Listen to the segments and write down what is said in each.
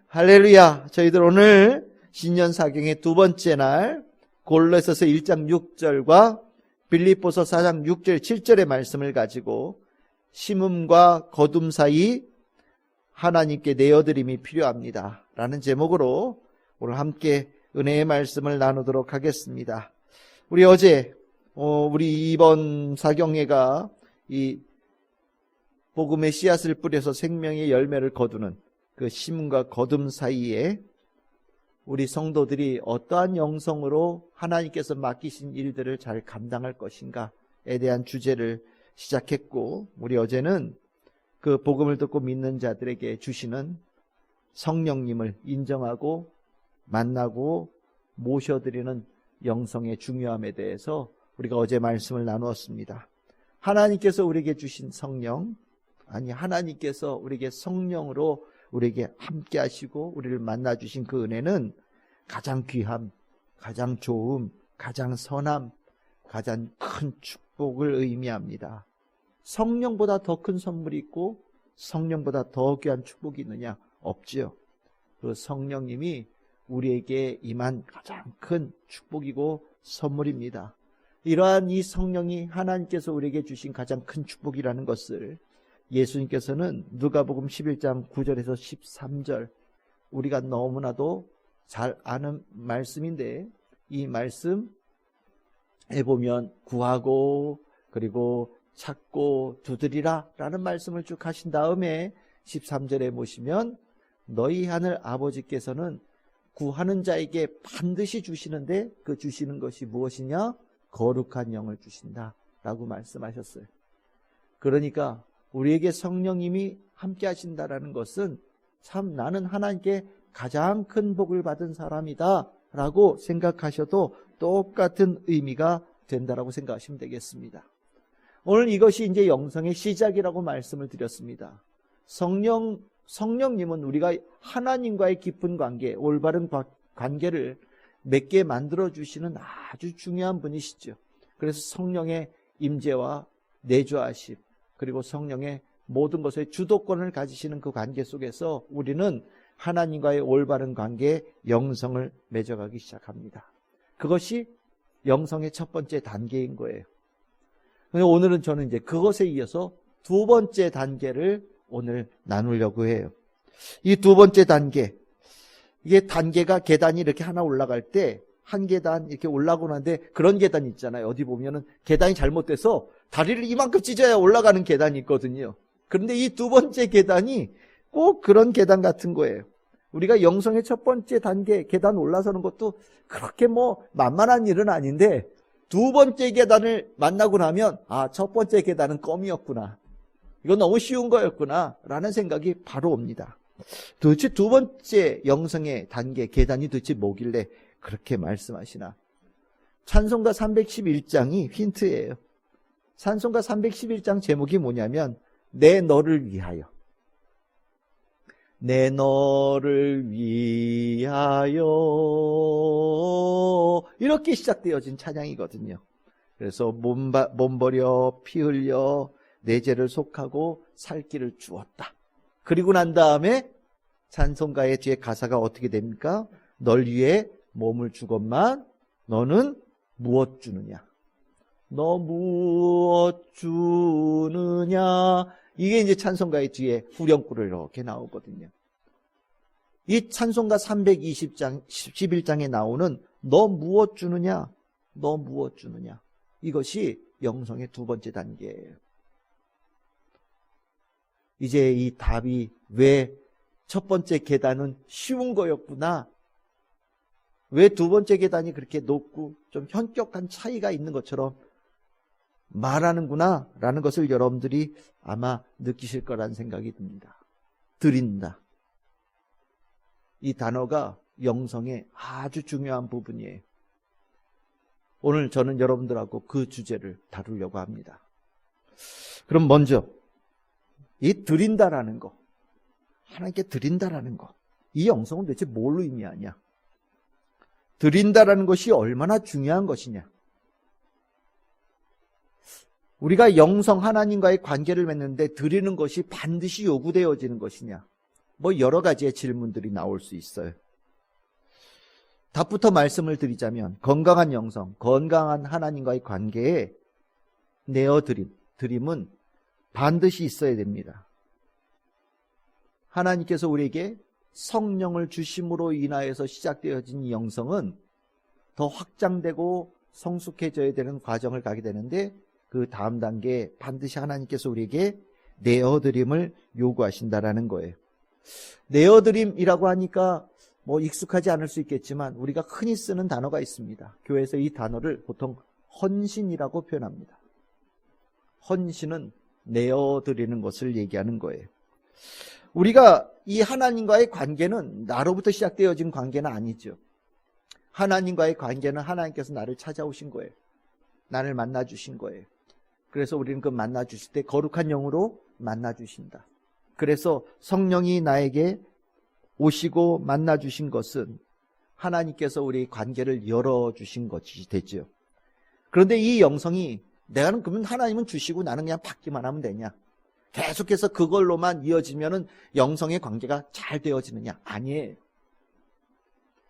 할렐루야. 저희들 오늘 신년사경의 두 번째 날 골로새서 1장 6절과 빌립보서 4장 6절 7절의 말씀을 가지고 심음과 거둠 사이 하나님께 내어드림이 필요합니다 라는 제목으로 오늘 함께 은혜의 말씀을 나누도록 하겠습니다. 우리 어제 우리 이번 사경회가 이 복음의 씨앗을 뿌려서 생명의 열매를 거두는 그 심음과 거둠 사이에 우리 성도들이 어떠한 영성으로 하나님께서 맡기신 일들을 잘 감당할 것인가에 대한 주제를 시작했고, 우리 어제는 그 복음을 듣고 믿는 자들에게 주시는 성령님을 인정하고 만나고 모셔드리는 영성의 중요함에 대해서 우리가 어제 말씀을 나누었습니다. 하나님께서 우리에게 주신 성령, 하나님께서 우리에게 성령으로 우리에게 함께 하시고 우리를 만나 주신 그 은혜는 가장 귀함, 가장 좋음, 가장 선함, 가장 큰 축복을 의미합니다. 성령보다 더 큰 선물이 있고 성령보다 더 귀한 축복이 있느냐? 없지요. 그 성령님이 우리에게 임한 가장 큰 축복이고 선물입니다. 이러한 이 성령이 하나님께서 우리에게 주신 가장 큰 축복이라는 것을 예수님께서는 누가복음 11장 9절에서 13절, 우리가 너무나도 잘 아는 말씀인데, 이 말씀에 보면 구하고 그리고 찾고 두드리라 라는 말씀을 쭉 하신 다음에 13절에 보시면 너희 하늘 아버지께서는 구하는 자에게 반드시 주시는데 그 주시는 것이 무엇이냐? 거룩한 영을 주신다 라고 말씀하셨어요. 그러니까 우리에게 성령님이 함께 하신다라는 것은 참 나는 하나님께 가장 큰 복을 받은 사람이다 라고 생각하셔도 똑같은 의미가 된다라고 생각하시면 되겠습니다. 오늘 이것이 이제 영성의 시작이라고 말씀을 드렸습니다. 성령님은 우리가 하나님과의 깊은 관계, 올바른 관계를 맺게 만들어주시는 아주 중요한 분이시죠. 그래서 성령의 임재와 내주하심, 그리고 성령의 모든 것의 주도권을 가지시는 그 관계 속에서 우리는 하나님과의 올바른 관계에 영성을 맺어가기 시작합니다. 그것이 영성의 첫 번째 단계인 거예요. 오늘은 저는 이제 그것에 이어서 두 번째 단계를 오늘 나누려고 해요. 이 두 번째 단계, 이게 단계가 계단이 이렇게 하나 올라갈 때 한 계단 이렇게 올라가고 나는데 그런 계단 있잖아요. 어디 보면은 계단이 잘못돼서 다리를 이만큼 찢어야 올라가는 계단이 있거든요. 그런데 이 두 번째 계단이 꼭 그런 계단 같은 거예요. 우리가 영성의 첫 번째 단계 계단 올라서는 것도 그렇게 만만한 일은 아닌데 두 번째 계단을 만나고 나면 첫 번째 계단은 껌이었구나. 이건 너무 쉬운 거였구나 라는 생각이 바로 옵니다. 도대체 두 번째 영성의 단계 계단이 도대체 뭐길래 그렇게 말씀하시나? 찬송가 311장이 힌트예요. 찬송가 311장 제목이 뭐냐면 내 너를 위하여. 내 너를 위하여 이렇게 시작되어진 찬양이거든요. 그래서 몸 버려 피 흘려 내 죄를 속하고 살 길을 주었다. 그리고 난 다음에 찬송가의 뒤에 가사가 어떻게 됩니까? 널 위해 몸을 주건만 너는 무엇 주느냐? 너 무엇 주느냐? 이게 이제 찬송가의 뒤에 후렴구로 이렇게 나오거든요. 이 찬송가 311장에 나오는 너 무엇 주느냐? 너 무엇 주느냐? 이것이 영성의 두 번째 단계예요. 이제 이 답이 왜 첫 번째 계단은 쉬운 거였구나, 왜 두 번째 계단이 그렇게 높고 좀 현격한 차이가 있는 것처럼 말하는구나 라는 것을 여러분들이 아마 느끼실 거라는 생각이 듭니다. 드린다. 이 단어가 영성의 아주 중요한 부분이에요. 오늘 저는 여러분들하고 그 주제를 다루려고 합니다. 그럼 먼저 이 드린다라는 거, 하나님께 드린다라는 거, 이 영성은 도대체 뭘 의미하냐? 드린다라는 것이 얼마나 중요한 것이냐? 우리가 영성 하나님과의 관계를 맺는데 드리는 것이 반드시 요구되어지는 것이냐? 뭐 여러 가지의 질문들이 나올 수 있어요. 답부터 말씀을 드리자면 건강한 영성, 건강한 하나님과의 관계에 내어드림은 반드시 있어야 됩니다. 하나님께서 우리에게 성령을 주심으로 인하여서 시작되어진 이 영성은 더 확장되고 성숙해져야 되는 과정을 가게 되는데 그 다음 단계에 반드시 하나님께서 우리에게 내어드림을 요구하신다라는 거예요. 내어드림이라고 하니까 뭐 익숙하지 않을 수 있겠지만 우리가 흔히 쓰는 단어가 있습니다. 교회에서 이 단어를 보통 헌신이라고 표현합니다. 헌신은 내어드리는 것을 얘기하는 거예요. 우리가 이 하나님과의 관계는 나로부터 시작되어진 관계는 아니죠. 하나님과의 관계는 하나님께서 나를 찾아오신 거예요. 나를 만나주신 거예요. 그래서 우리는 그 만나주실 때 거룩한 영으로 만나주신다. 그래서 성령이 나에게 오시고 만나주신 것은 하나님께서 우리의 관계를 열어주신 것이 되죠. 그런데 이 영성이 내가 그러면 하나님은 주시고 나는 그냥 받기만 하면 되냐? 계속해서 그걸로만 이어지면은 영성의 관계가 잘 되어지느냐? 아니에요.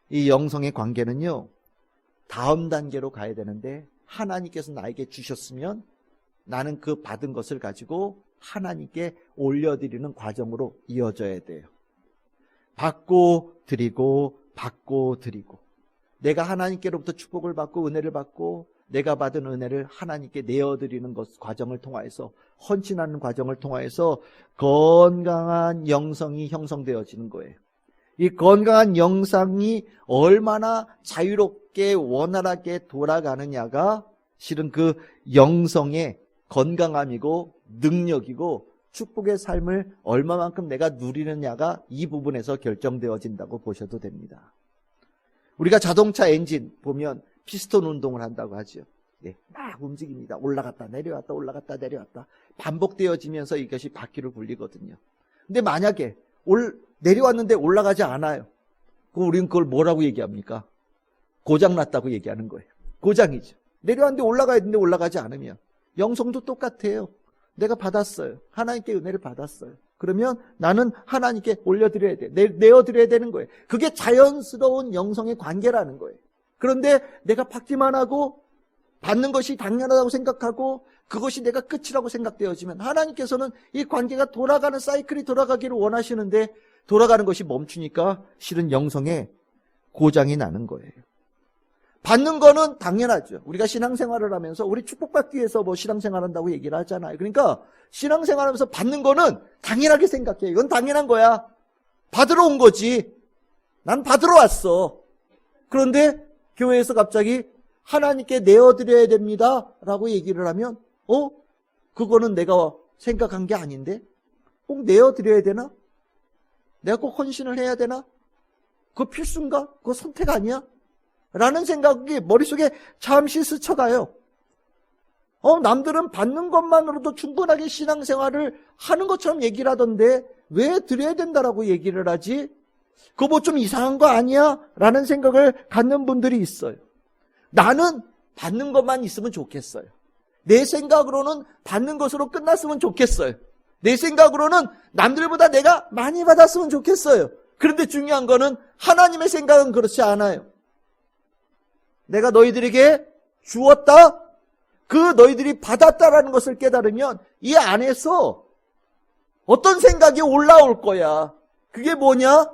이 영성의 관계는요, 다음 단계로 가야 되는데 하나님께서 나에게 주셨으면 나는 그 받은 것을 가지고 하나님께 올려드리는 과정으로 이어져야 돼요. 받고 드리고 받고 드리고, 내가 하나님께로부터 축복을 받고 은혜를 받고 내가 받은 은혜를 하나님께 내어드리는 것 과정을 통하여서, 헌신하는 과정을 통하여서 건강한 영성이 형성되어지는 거예요. 이 건강한 영성이 얼마나 자유롭게 원활하게 돌아가느냐가 실은 그 영성의 건강함이고 능력이고 축복의 삶을 얼마만큼 내가 누리느냐가 이 부분에서 결정되어진다고 보셔도 됩니다. 우리가 자동차 엔진 보면 피스톤 운동을 한다고 하죠. 네, 막 움직입니다. 올라갔다 내려왔다 올라갔다 내려왔다 반복되어지면서 이것이 바퀴를 굴리거든요. 근데 만약에 내려왔는데 올라가지 않아요. 그럼 우리는 그걸 뭐라고 얘기합니까? 고장났다고 얘기하는 거예요. 고장이죠. 내려왔는데 올라가야 되는데 올라가지 않으면. 영성도 똑같아요. 내가 받았어요. 하나님께 은혜를 받았어요. 그러면 나는 하나님께 올려드려야 돼. 내어드려야 되는 거예요. 그게 자연스러운 영성의 관계라는 거예요. 그런데 내가 받기만 하고 받는 것이 당연하다고 생각하고 그것이 내가 끝이라고 생각되어지면 하나님께서는 이 관계가 돌아가는 사이클이 돌아가기를 원하시는데 돌아가는 것이 멈추니까 실은 영성에 고장이 나는 거예요. 받는 거는 당연하죠. 우리가 신앙생활을 하면서 우리 축복받기 위해서 뭐 신앙생활한다고 얘기를 하잖아요. 그러니까 신앙생활하면서 받는 거는 당연하게 생각해요. 이건 당연한 거야. 받으러 온 거지. 난 받으러 왔어. 그런데 교회에서 갑자기 하나님께 내어드려야 됩니다 라고 얘기를 하면 그거는 내가 생각한 게 아닌데 꼭 내어드려야 되나? 내가 꼭 헌신을 해야 되나? 그거 필수인가? 그거 선택 아니야? 라는 생각이 머릿속에 잠시 스쳐가요. 남들은 받는 것만으로도 충분하게 신앙생활을 하는 것처럼 얘기를 하던데 왜 드려야 된다라고 얘기를 하지? 그거 뭐 좀 이상한 거 아니야? 라는 생각을 갖는 분들이 있어요. 나는 받는 것만 있으면 좋겠어요. 내 생각으로는 받는 것으로 끝났으면 좋겠어요. 내 생각으로는 남들보다 내가 많이 받았으면 좋겠어요. 그런데 중요한 거는 하나님의 생각은 그렇지 않아요. 내가 너희들에게 주었다? 그 너희들이 받았다라는 것을 깨달으면 이 안에서 어떤 생각이 올라올 거야. 그게 뭐냐?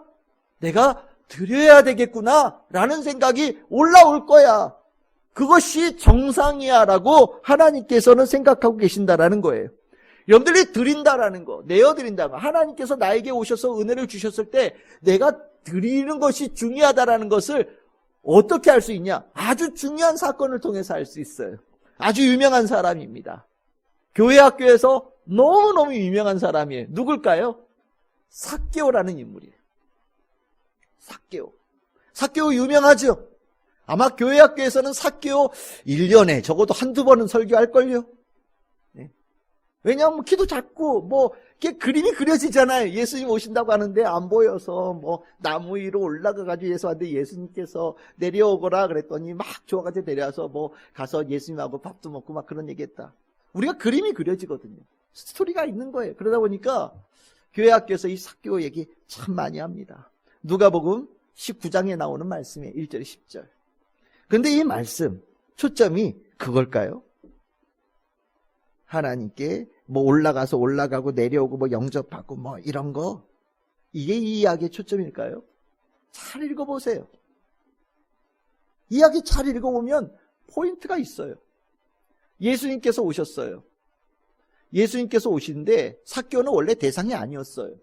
내가 드려야 되겠구나 라는 생각이 올라올 거야. 그것이 정상이야 라고 하나님께서는 생각하고 계신다라는 거예요. 여러분들이 드린다라는 거, 내어드린다는 거, 하나님께서 나에게 오셔서 은혜를 주셨을 때 내가 드리는 것이 중요하다라는 것을 어떻게 알 수 있냐? 아주 중요한 사건을 통해서 알 수 있어요. 아주 유명한 사람입니다. 교회 학교에서 너무너무 유명한 사람이에요. 누굴까요? 삭개오라는 인물이에요. 삭개오 유명하죠? 아마 교회 학교에서는 삭개오 1년에 적어도 한두 번은 설교할걸요? 네. 왜냐하면 키도 작고 이렇게 그림이 그려지잖아요. 예수님 오신다고 하는데 안 보여서 나무 위로 올라가가지고 예수한테 예수님께서 내려오거라 그랬더니 막 좋아가지고 내려와서 가서 예수님하고 밥도 먹고 막 그런 얘기했다. 우리가 그림이 그려지거든요. 스토리가 있는 거예요. 그러다 보니까 교회 학교에서 이 삭개오 얘기 참 많이 합니다. 누가복음 19장에 나오는 말씀이에요. 1절 10절. 그런데 이 말씀 초점이 그걸까요? 하나님께 뭐 올라가고 내려오고 뭐 영접하고 뭐 이런 거, 이게 이 이야기의 초점일까요? 잘 읽어보세요. 이야기 잘 읽어보면 포인트가 있어요. 예수님께서 오셨어요. 예수님께서 오시는데 삭개오는 원래 대상이 아니었어요.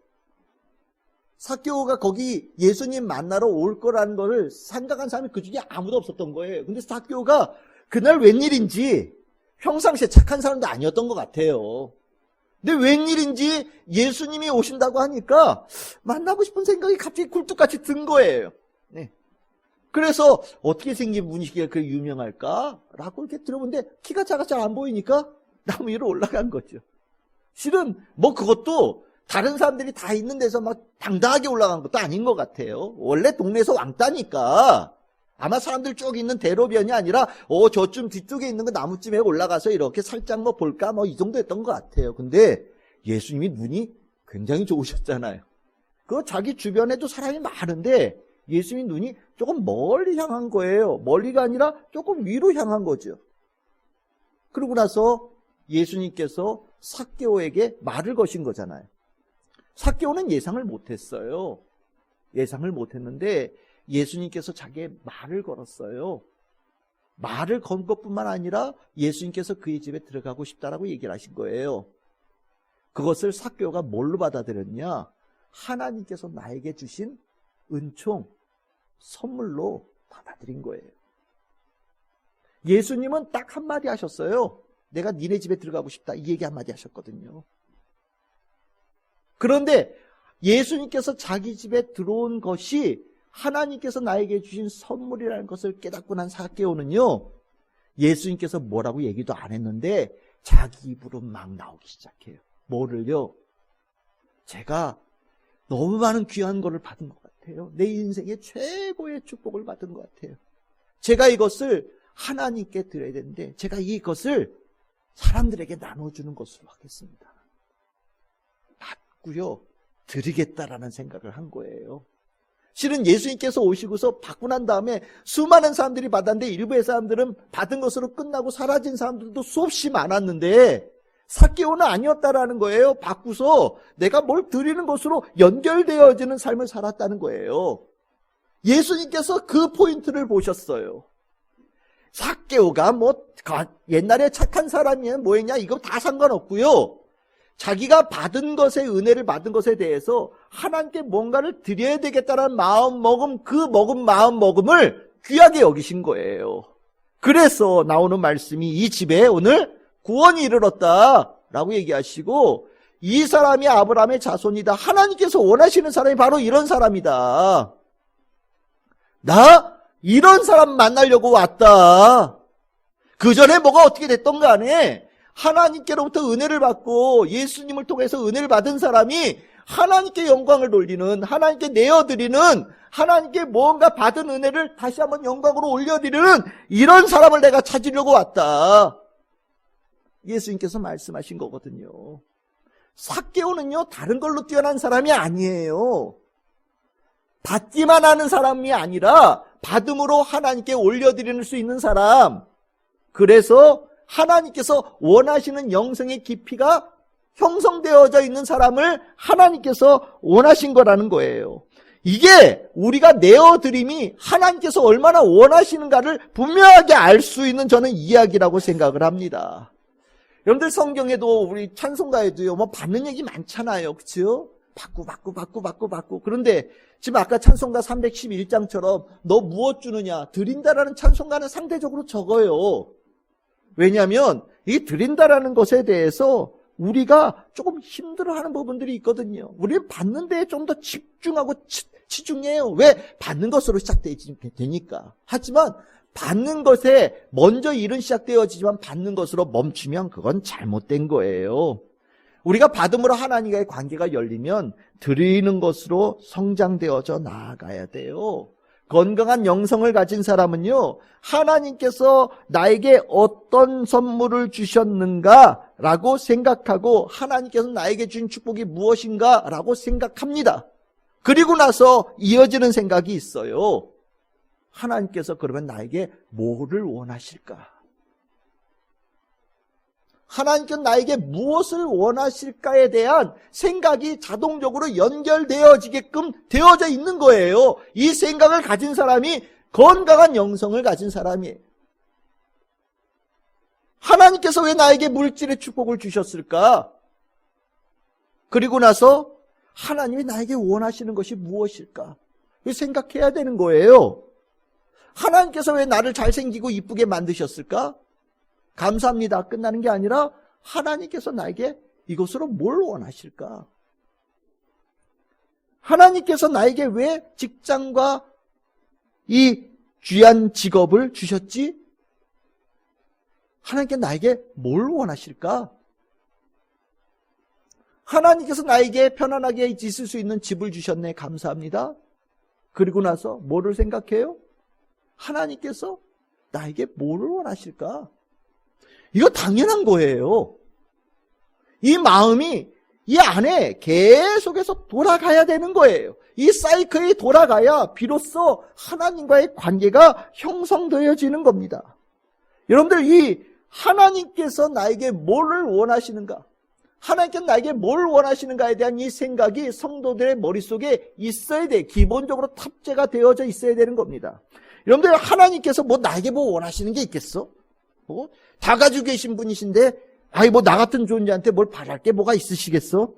삭개오가 거기 예수님 만나러 올 거라는 거를 생각한 사람이 그 중에 아무도 없었던 거예요. 근데 삭개오가 그날 웬일인지 평상시에 착한 사람도 아니었던 것 같아요. 근데 웬일인지 예수님이 오신다고 하니까 만나고 싶은 생각이 갑자기 굴뚝같이 든 거예요. 네. 그래서 어떻게 생긴 분이시기에 그렇게 유명할까? 라고 이렇게 들어보는데 키가 작아 잘 안 보이니까 나무 위로 올라간 거죠. 실은 뭐 그것도 다른 사람들이 다 있는 데서 막 당당하게 올라간 것도 아닌 것 같아요. 원래 동네에서 왕따니까 아마 사람들 쭉 있는 대로변이 아니라 저쯤 뒤쪽에 있는 그 나무쯤에 올라가서 이렇게 살짝 뭐 볼까 뭐 이 정도였던 것 같아요. 근데 예수님이 눈이 굉장히 좋으셨잖아요. 그 자기 주변에도 사람이 많은데 예수님이 눈이 조금 멀리 향한 거예요. 멀리가 아니라 조금 위로 향한 거죠. 그러고 나서 예수님께서 삭개오에게 말을 거신 거잖아요. 삭개오는 예상을 못했어요. 예상을 못했는데 예수님께서 자기의 말을 걸었어요. 말을 건 것뿐만 아니라 예수님께서 그의 집에 들어가고 싶다라고 얘기를 하신 거예요. 그것을 삭개오가 뭘로 받아들였냐? 하나님께서 나에게 주신 은총, 선물로 받아들인 거예요. 예수님은 딱 한마디 하셨어요. 내가 니네 집에 들어가고 싶다. 이 얘기 한마디 하셨거든요. 그런데 예수님께서 자기 집에 들어온 것이 하나님께서 나에게 주신 선물이라는 것을 깨닫고 난 삭개오는요, 예수님께서 뭐라고 얘기도 안 했는데 자기 입으로 막 나오기 시작해요. 뭐를요? 제가 너무 많은 귀한 거를 받은 것 같아요. 내 인생의 최고의 축복을 받은 것 같아요. 제가 이것을 하나님께 드려야 되는데 제가 이것을 사람들에게 나눠주는 것으로 하겠습니다. 받고요, 드리겠다라는 생각을 한 거예요. 실은 예수님께서 오시고서 받고 난 다음에 수많은 사람들이 받았는데 일부의 사람들은 받은 것으로 끝나고 사라진 사람들도 수없이 많았는데 삭개오는 아니었다라는 거예요. 받고서 내가 뭘 드리는 것으로 연결되어지는 삶을 살았다는 거예요. 예수님께서 그 포인트를 보셨어요. 삭개오가 뭐 옛날에 착한 사람이냐 뭐했냐 이거 다 상관없고요. 자기가 받은 것에, 은혜를 받은 것에 대해서 하나님께 뭔가를 드려야 되겠다는 마음먹음, 그 마음먹음을 귀하게 여기신 거예요. 그래서 나오는 말씀이 이 집에 오늘 구원이 이르렀다라고 얘기하시고, 이 사람이 아브라함의 자손이다. 하나님께서 원하시는 사람이 바로 이런 사람이다. 나 이런 사람 만나려고 왔다. 그 전에 뭐가 어떻게 됐던 간에 하나님께로부터 은혜를 받고 예수님을 통해서 은혜를 받은 사람이 하나님께 영광을 돌리는, 하나님께 내어드리는, 하나님께 뭔가 받은 은혜를 다시 한번 영광으로 올려드리는 이런 사람을 내가 찾으려고 왔다. 예수님께서 말씀하신 거거든요. 삭개오는요, 다른 걸로 뛰어난 사람이 아니에요. 받기만 하는 사람이 아니라 받음으로 하나님께 올려드리는 수 있는 사람. 그래서 하나님께서 원하시는 영성의 깊이가 형성되어져 있는 사람을 하나님께서 원하신 거라는 거예요. 이게 우리가 내어드림이 하나님께서 얼마나 원하시는가를 분명하게 알 수 있는 저는 이야기라고 생각을 합니다. 여러분들 성경에도 우리 찬송가에도요, 뭐 받는 얘기 많잖아요. 그렇죠? 받고. 그런데 지금 아까 찬송가 311장처럼 너 무엇 주느냐? 드린다라는 찬송가는 상대적으로 적어요. 왜냐하면 이 드린다라는 것에 대해서 우리가 조금 힘들어하는 부분들이 있거든요. 우리는 받는 데에 좀 더 집중하고 치중해요. 왜? 받는 것으로 시작되니까. 하지만 받는 것에 먼저 일은 시작되어지지만 받는 것으로 멈추면 그건 잘못된 거예요. 우리가 받음으로 하나님과의 관계가 열리면 드리는 것으로 성장되어져 나아가야 돼요. 건강한 영성을 가진 사람은요, 하나님께서 나에게 어떤 선물을 주셨는가 라고 생각하고 하나님께서 나에게 주신 축복이 무엇인가 라고 생각합니다. 그리고 나서 이어지는 생각이 있어요. 하나님께서 그러면 나에게 뭐를 원하실까? 하나님께서 나에게 무엇을 원하실까에 대한 생각이 자동적으로 연결되어지게끔 되어져 있는 거예요. 이 생각을 가진 사람이 건강한 영성을 가진 사람이에요. 하나님께서 왜 나에게 물질의 축복을 주셨을까? 그리고 나서 하나님이 나에게 원하시는 것이 무엇일까? 생각해야 되는 거예요. 하나님께서 왜 나를 잘생기고 이쁘게 만드셨을까? 감사합니다. 끝나는 게 아니라 하나님께서 나에게 이것으로 뭘 원하실까? 하나님께서 나에게 왜 직장과 이 귀한 직업을 주셨지? 하나님께 나에게 뭘 원하실까? 하나님께서 나에게 편안하게 있을 수 있는 집을 주셨네. 감사합니다. 그리고 나서 뭐를 생각해요? 하나님께서 나에게 뭐를 원하실까? 이거 당연한 거예요. 이 마음이 이 안에 계속해서 돌아가야 되는 거예요. 이 사이클이 돌아가야 비로소 하나님과의 관계가 형성되어지는 겁니다. 여러분들, 이 하나님께서 나에게 뭐를 원하시는가? 하나님께서 나에게 뭘 원하시는가에 대한 이 생각이 성도들의 머릿속에 있어야 돼. 기본적으로 탑재가 되어져 있어야 되는 겁니다. 여러분들, 하나님께서 나에게 뭐 원하시는 게 있겠어? 다 가지고 계신 분이신데, 나 같은 존재한테 뭘 바랄 게 뭐가 있으시겠어?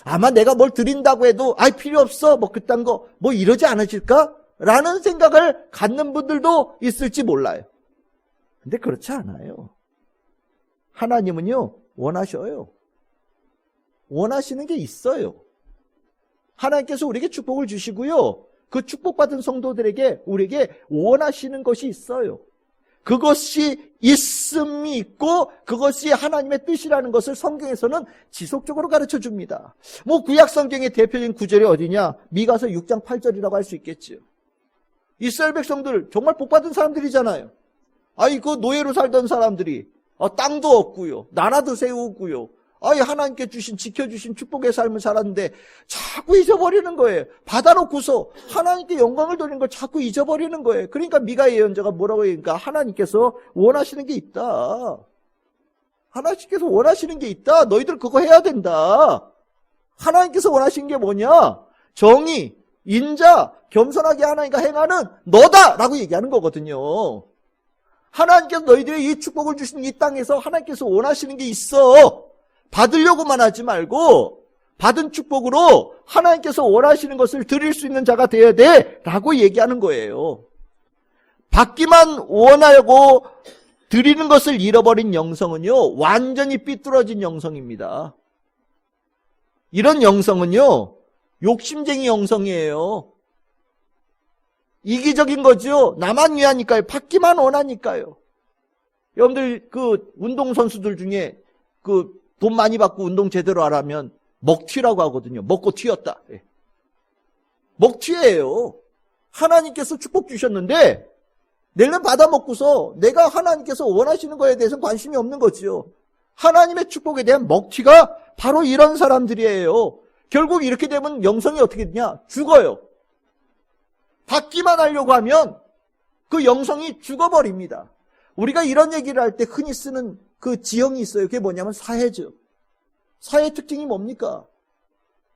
아마 내가 뭘 드린다고 해도, 필요 없어. 그딴 거, 이러지 않으실까? 라는 생각을 갖는 분들도 있을지 몰라요. 근데 그렇지 않아요. 하나님은요, 원하셔요. 원하시는 게 있어요. 하나님께서 우리에게 축복을 주시고요. 그 축복받은 성도들에게 우리에게 원하시는 것이 있어요. 그것이 있음이 있고 그것이 하나님의 뜻이라는 것을 성경에서는 지속적으로 가르쳐 줍니다. 구약 성경의 대표적인 구절이 어디냐? 미가서 6장 8절이라고 할 수 있겠죠. 이스라엘 백성들 정말 복받은 사람들이잖아요. 그 노예로 살던 사람들이 땅도 없고요, 나라도 세우고요, 하나님께 지켜주신 축복의 삶을 살았는데 자꾸 잊어버리는 거예요. 받아놓고서 하나님께 영광을 돌리는 걸 자꾸 잊어버리는 거예요. 그러니까 미가 예언자가 뭐라고 하니까 하나님께서 원하시는 게 있다. 하나님께서 원하시는 게 있다. 너희들 그거 해야 된다. 하나님께서 원하시는 게 뭐냐? 정의, 인자, 겸손하게 하나님과 행하는 너다! 라고 얘기하는 거거든요. 하나님께서 너희들이 이 축복을 주시는 이 땅에서 하나님께서 원하시는 게 있어. 받으려고만 하지 말고 받은 축복으로 하나님께서 원하시는 것을 드릴 수 있는 자가 되어야 돼 라고 얘기하는 거예요. 받기만 원하고 드리는 것을 잃어버린 영성은요, 완전히 삐뚤어진 영성입니다. 이런 영성은요, 욕심쟁이 영성이에요. 이기적인 거죠. 나만 위하니까요. 받기만 원하니까요. 여러분들, 운동선수들 중에 돈 많이 받고 운동 제대로 하라면 먹튀라고 하거든요. 먹고 튀었다. 먹튀예요. 하나님께서 축복 주셨는데 내가 받아 먹고서 내가 하나님께서 원하시는 거에 대해서는 관심이 없는 거지요. 하나님의 축복에 대한 먹튀가 바로 이런 사람들이에요. 결국 이렇게 되면 영성이 어떻게 되냐? 죽어요. 받기만 하려고 하면 그 영성이 죽어버립니다. 우리가 이런 얘기를 할 때 흔히 쓰는 그 지형이 있어요. 그게 뭐냐면 사해죠. 사해의 특징이 뭡니까?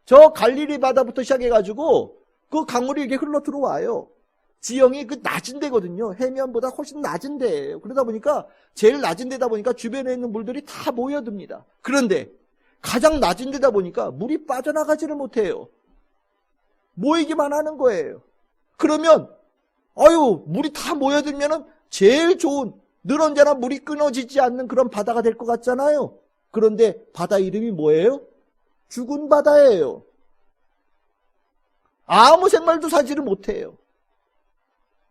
저 갈릴리 바다부터 시작해가지고 그 강물이 이렇게 흘러 들어와요. 지형이 낮은 데거든요. 해면보다 훨씬 낮은 데예요. 그러다 보니까 제일 낮은 데다 보니까 주변에 있는 물들이 다 모여듭니다. 그런데 가장 낮은 데다 보니까 물이 빠져나가지를 못해요. 모이기만 하는 거예요. 그러면 물이 다 모여들면은 제일 좋은, 늘 언제나 물이 끊어지지 않는 그런 바다가 될 것 같잖아요. 그런데 바다 이름이 뭐예요? 죽은 바다예요. 아무 생물도 살지를 못해요.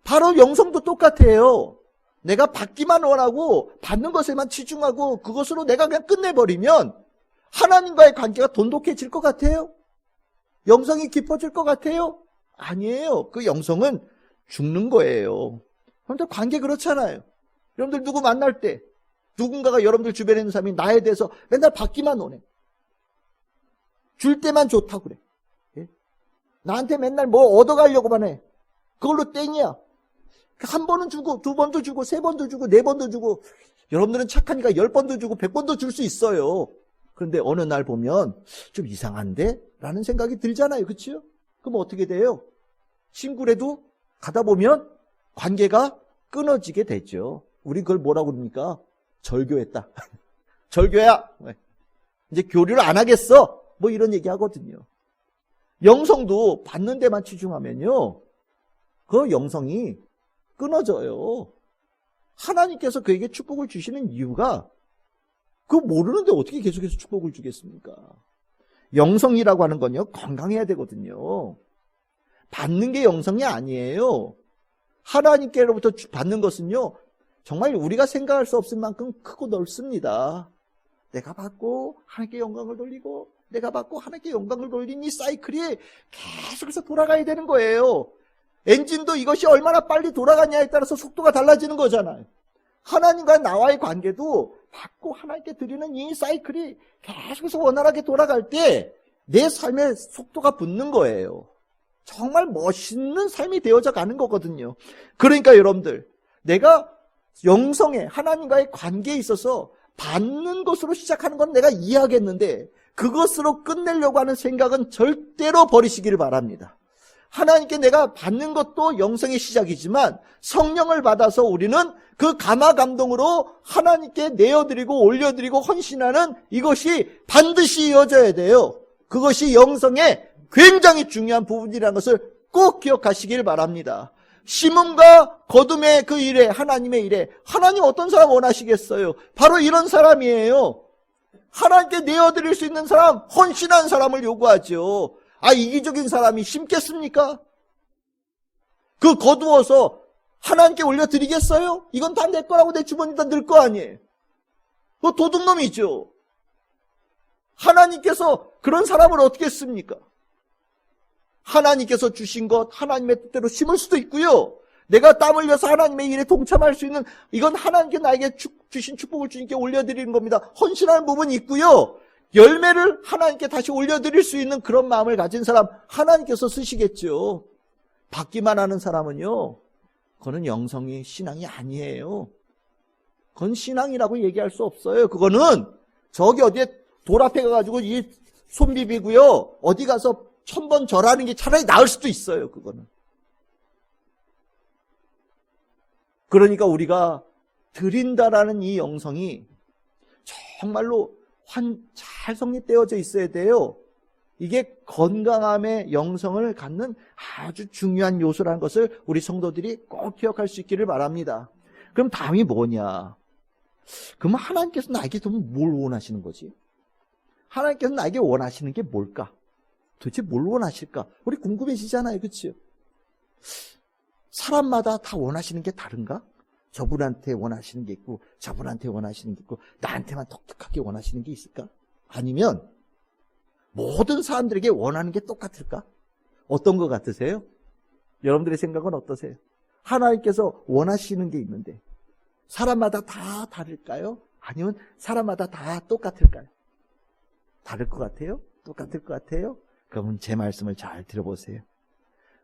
바로 영성도 똑같아요. 내가 받기만 원하고 받는 것에만 치중하고 그것으로 내가 그냥 끝내버리면 하나님과의 관계가 돈독해질 것 같아요? 영성이 깊어질 것 같아요? 아니에요. 그 영성은 죽는 거예요. 여러분들 관계 그렇잖아요. 여러분들 누구 만날 때 누군가가 여러분들 주변에 있는 사람이 나에 대해서 맨날 받기만 원해. 줄 때만 좋다고 그래. 예? 나한테 맨날 뭐 얻어가려고만 해. 그걸로 땡이야. 한 번은 주고, 두 번도 주고, 세 번도 주고, 네 번도 주고. 여러분들은 착하니까 10번도 주고 100번도 줄 수 있어요. 그런데 어느 날 보면 좀 이상한데? 라는 생각이 들잖아요. 그치요? 그럼 어떻게 돼요? 친구라도 가다 보면 관계가 끊어지게 되죠. 우리 그걸 뭐라고 그럽니까? 절교했다. 절교야. 이제 교류를 안 하겠어. 뭐 이런 얘기 하거든요. 영성도 받는 데만 치중하면요. 그 영성이 끊어져요. 하나님께서 그에게 축복을 주시는 이유가 그거 모르는데 어떻게 계속해서 축복을 주겠습니까? 영성이라고 하는 건요. 건강해야 되거든요. 받는 게 영성이 아니에요. 하나님께로부터 받는 것은요. 정말 우리가 생각할 수 없을 만큼 크고 넓습니다. 내가 받고 하나님께 영광을 돌리고 내가 받고 하나님께 영광을 돌린 이 사이클이 계속해서 돌아가야 되는 거예요. 엔진도 이것이 얼마나 빨리 돌아가냐에 따라서 속도가 달라지는 거잖아요. 하나님과 나와의 관계도 받고 하나님께 드리는 이 사이클이 계속해서 원활하게 돌아갈 때 내 삶의 속도가 붙는 거예요. 정말 멋있는 삶이 되어져 가는 거거든요. 그러니까 여러분들, 내가 영성에 하나님과의 관계에 있어서 받는 것으로 시작하는 건 내가 이해하겠는데 그것으로 끝내려고 하는 생각은 절대로 버리시기를 바랍니다. 하나님께 내가 받는 것도 영성의 시작이지만 성령을 받아서 우리는 그 감화 감동으로 하나님께 내어드리고 올려드리고 헌신하는 이것이 반드시 이어져야 돼요. 그것이 영성의 굉장히 중요한 부분이라는 것을 꼭 기억하시길 바랍니다. 심음과 거둠의 그 일에, 하나님의 일에 하나님 어떤 사람 원하시겠어요? 바로 이런 사람이에요. 하나님께 내어드릴 수 있는 사람, 헌신한 사람을 요구하죠. 이기적인 사람이 심겠습니까? 그 거두어서 하나님께 올려드리겠어요? 이건 다 내 거라고 내 주머니에다 넣을 거 아니에요. 그 도둑놈이죠. 하나님께서 그런 사람을 어떻게 씁니까? 하나님께서 주신 것 하나님의 뜻대로 심을 수도 있고요. 내가 땀 흘려서 하나님의 일에 동참할 수 있는 이건 하나님께 나에게 주신 축복을 주님께 올려드리는 겁니다. 헌신하는 부분이 있고요. 열매를 하나님께 다시 올려드릴 수 있는 그런 마음을 가진 사람 하나님께서 쓰시겠죠. 받기만 하는 사람은요. 그거는 영성이 신앙이 아니에요. 그건 신앙이라고 얘기할 수 없어요. 그거는 저기 어디에 돌 앞에 가가지고 이 손 비비고요. 어디 가서 1000번 절하는 게 차라리 나을 수도 있어요. 그거는. 그러니까 우리가 드린다라는 이 영성이 정말로 잘 성립되어져 있어야 돼요. 이게 건강함의 영성을 갖는 아주 중요한 요소라는 것을 우리 성도들이 꼭 기억할 수 있기를 바랍니다. 그럼 다음이 뭐냐? 그럼 하나님께서 나에게 뭘 원하시는 거지? 하나님께서 나에게 원하시는 게 뭘까? 도대체 뭘 원하실까? 우리 궁금해지잖아요. 그렇죠? 사람마다 다 원하시는 게 다른가? 저분한테 원하시는 게 있고 저분한테 원하시는 게 있고 나한테만 독특하게 원하시는 게 있을까? 아니면 모든 사람들에게 원하는 게 똑같을까? 어떤 것 같으세요? 여러분들의 생각은 어떠세요? 하나님께서 원하시는 게 있는데 사람마다 다 다를까요? 아니면 사람마다 다 똑같을까요? 다를 것 같아요? 똑같을 것 같아요? 그러면 제 말씀을 잘 들어보세요.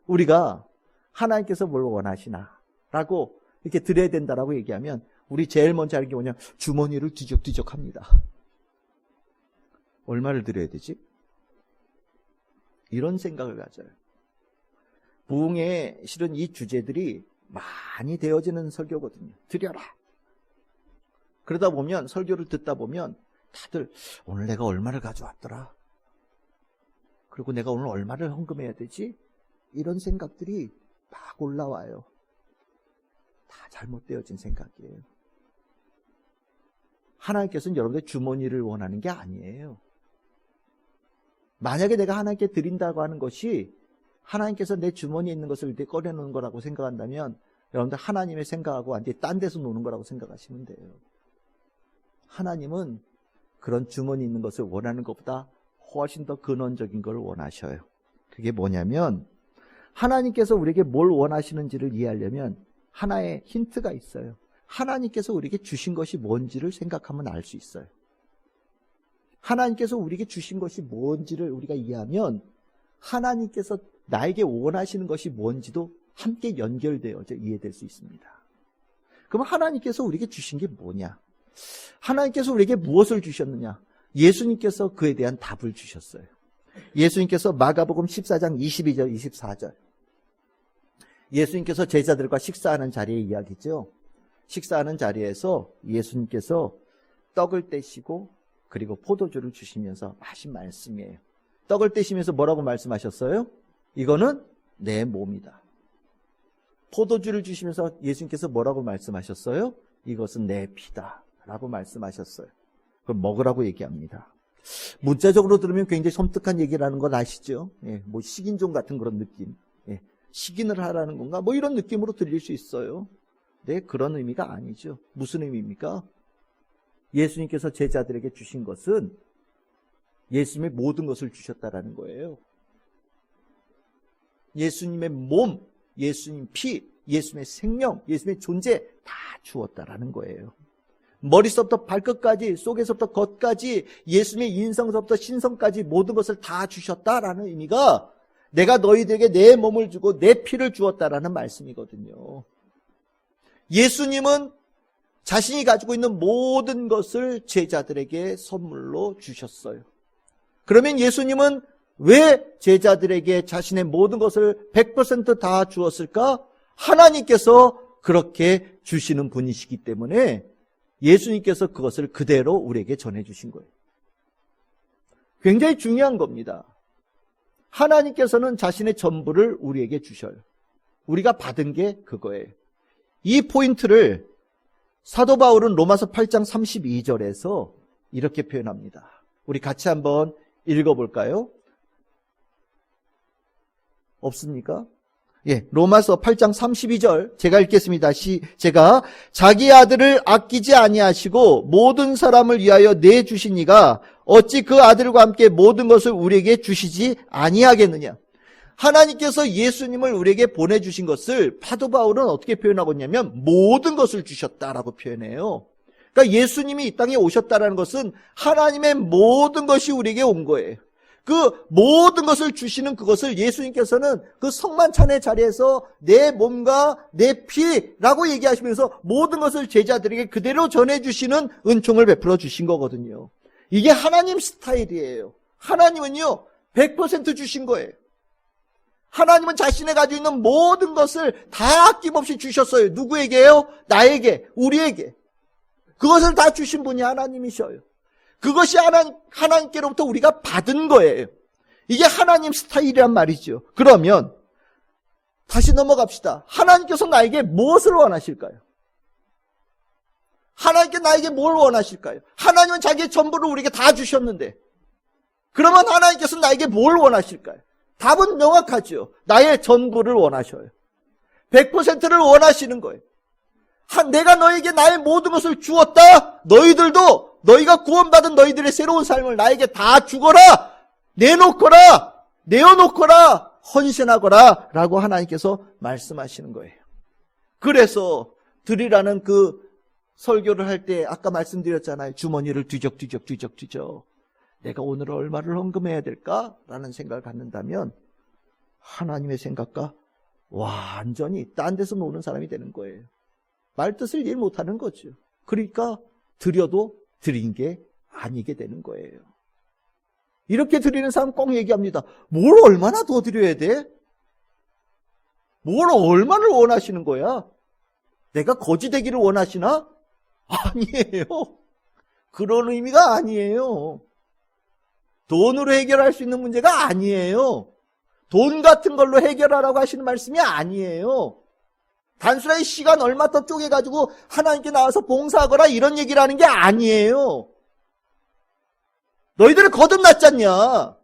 우리가 하나님께서 뭘 원하시나? 라고 이렇게 드려야 된다라고 얘기하면 우리 제일 먼저 하는 게 뭐냐? 주머니를 뒤적뒤적 합니다. 얼마를 드려야 되지? 이런 생각을 가져요. 부흥에 실은 이 주제들이 많이 되어지는 설교거든요. 드려라. 그러다 보면 설교를 듣다 보면 다들 오늘 내가 얼마를 가져왔더라. 그리고 내가 오늘 얼마를 헌금해야 되지? 이런 생각들이 막 올라와요. 다 잘못되어진 생각이에요. 하나님께서는 여러분의 주머니를 원하는 게 아니에요. 만약에 내가 하나님께 드린다고 하는 것이 하나님께서 내 주머니에 있는 것을 이렇게 꺼내놓는 거라고 생각한다면 여러분들 하나님의 생각하고 완전히 딴 데서 노는 거라고 생각하시면 돼요. 하나님은 그런 주머니에 있는 것을 원하는 것보다 훨씬 더 근원적인 걸 원하셔요. 그게 뭐냐면 하나님께서 우리에게 뭘 원하시는지를 이해하려면 하나의 힌트가 있어요. 하나님께서 우리에게 주신 것이 뭔지를 생각하면 알 수 있어요. 하나님께서 우리에게 주신 것이 뭔지를 우리가 이해하면 하나님께서 나에게 원하시는 것이 뭔지도 함께 연결되어져 이해될 수 있습니다. 그럼 하나님께서 우리에게 주신 게 뭐냐? 하나님께서 우리에게 무엇을 주셨느냐? 예수님께서 그에 대한 답을 주셨어요. 예수님께서 마가복음 14장 22절 24절, 예수님께서 제자들과 식사하는 자리의 이야기죠. 식사하는 자리에서 예수님께서 떡을 떼시고 그리고 포도주를 주시면서 하신 말씀이에요. 떡을 떼시면서 뭐라고 말씀하셨어요? 이거는 내 몸이다. 포도주를 주시면서 예수님께서 뭐라고 말씀하셨어요? 이것은 내 피다 라고 말씀하셨어요. 그럼 먹으라고 얘기합니다. 문자적으로 들으면 굉장히 섬뜩한 얘기라는 건 아시죠? 뭐 식인종 같은 그런 느낌. 식인을 하라는 건가? 뭐 이런 느낌으로 들릴 수 있어요. 네, 그런 의미가 아니죠. 무슨 의미입니까? 예수님께서 제자들에게 주신 것은 예수님의 모든 것을 주셨다라는 거예요. 예수님의 몸, 예수님 피, 예수님의 생명, 예수님의 존재 다 주었다라는 거예요. 머리서부터 발끝까지, 속에서부터 겉까지, 예수님의 인성서부터 신성까지 모든 것을 다 주셨다라는 의미가 내가 너희들에게 내 몸을 주고 내 피를 주었다라는 말씀이거든요. 예수님은 자신이 가지고 있는 모든 것을 제자들에게 선물로 주셨어요. 그러면 예수님은 왜 제자들에게 자신의 모든 것을 100% 다 주었을까? 하나님께서 그렇게 주시는 분이시기 때문에 예수님께서 그것을 그대로 우리에게 전해주신 거예요. 굉장히 중요한 겁니다. 하나님께서는 자신의 전부를 우리에게 주셔요. 우리가 받은 게 그거예요. 이 포인트를 사도 바울은 로마서 8장 32절에서 이렇게 표현합니다. 우리 같이 한번 읽어볼까요? 없습니까? 예, 로마서 8장 32절 제가 읽겠습니다. 제가 자기 아들을 아끼지 아니하시고 모든 사람을 위하여 내주신 이가 어찌 그 아들과 함께 모든 것을 우리에게 주시지 아니하겠느냐. 하나님께서 예수님을 우리에게 보내주신 것을 사도 바울은 어떻게 표현하고 있냐면 모든 것을 주셨다라고 표현해요. 그러니까 예수님이 이 땅에 오셨다라는 것은 하나님의 모든 것이 우리에게 온 거예요. 그 모든 것을 주시는 그것을 예수님께서는 그 성만찬의 자리에서 내 몸과 내 피라고 얘기하시면서 모든 것을 제자들에게 그대로 전해주시는 은총을 베풀어 주신 거거든요. 이게 하나님 스타일이에요. 하나님은요 100% 주신 거예요. 하나님은 자신이 가지고 있는 모든 것을 다 아낌없이 주셨어요. 누구에게요? 나에게, 우리에게. 그것을 다 주신 분이 하나님이셔요. 그것이 하나님께로부터 우리가 받은 거예요. 이게 하나님 스타일이란 말이죠. 그러면 다시 넘어갑시다. 하나님께서 나에게 무엇을 원하실까요? 하나님께 나에게 뭘 원하실까요? 하나님은 자기의 전부를 우리에게 다 주셨는데 그러면 하나님께서 나에게 뭘 원하실까요? 답은 명확하죠. 나의 전부를 원하셔요. 100%를 원하시는 거예요. 내가 너에게 나의 모든 것을 주었다. 너희들도 너희가 구원받은 너희들의 새로운 삶을 나에게 다 주거라. 내놓거라. 내어놓거라. 헌신하거라. 라고 하나님께서 말씀하시는 거예요. 그래서 드리라는 그 설교를 할 때 아까 말씀드렸잖아요. 주머니를 뒤적뒤적 내가 오늘 얼마를 헌금해야 될까라는 생각을 갖는다면 하나님의 생각과 완전히 딴 데서 노는 사람이 되는 거예요. 말뜻을 이해 못하는 거죠. 그러니까 드려도 드린 게 아니게 되는 거예요. 이렇게 드리는 사람 꼭 얘기합니다. 뭘 얼마나 더 드려야 돼? 뭘 얼마를 원하시는 거야? 내가 거지 되기를 원하시나? 아니에요. 그런 의미가 아니에요. 돈으로 해결할 수 있는 문제가 아니에요. 돈 같은 걸로 해결하라고 하시는 말씀이 아니에요. 단순하게 시간 얼마 더 쪼개가지고 하나님께 나와서 봉사하거라 이런 얘기를 하는 게 아니에요. 너희들은 거듭났잖냐?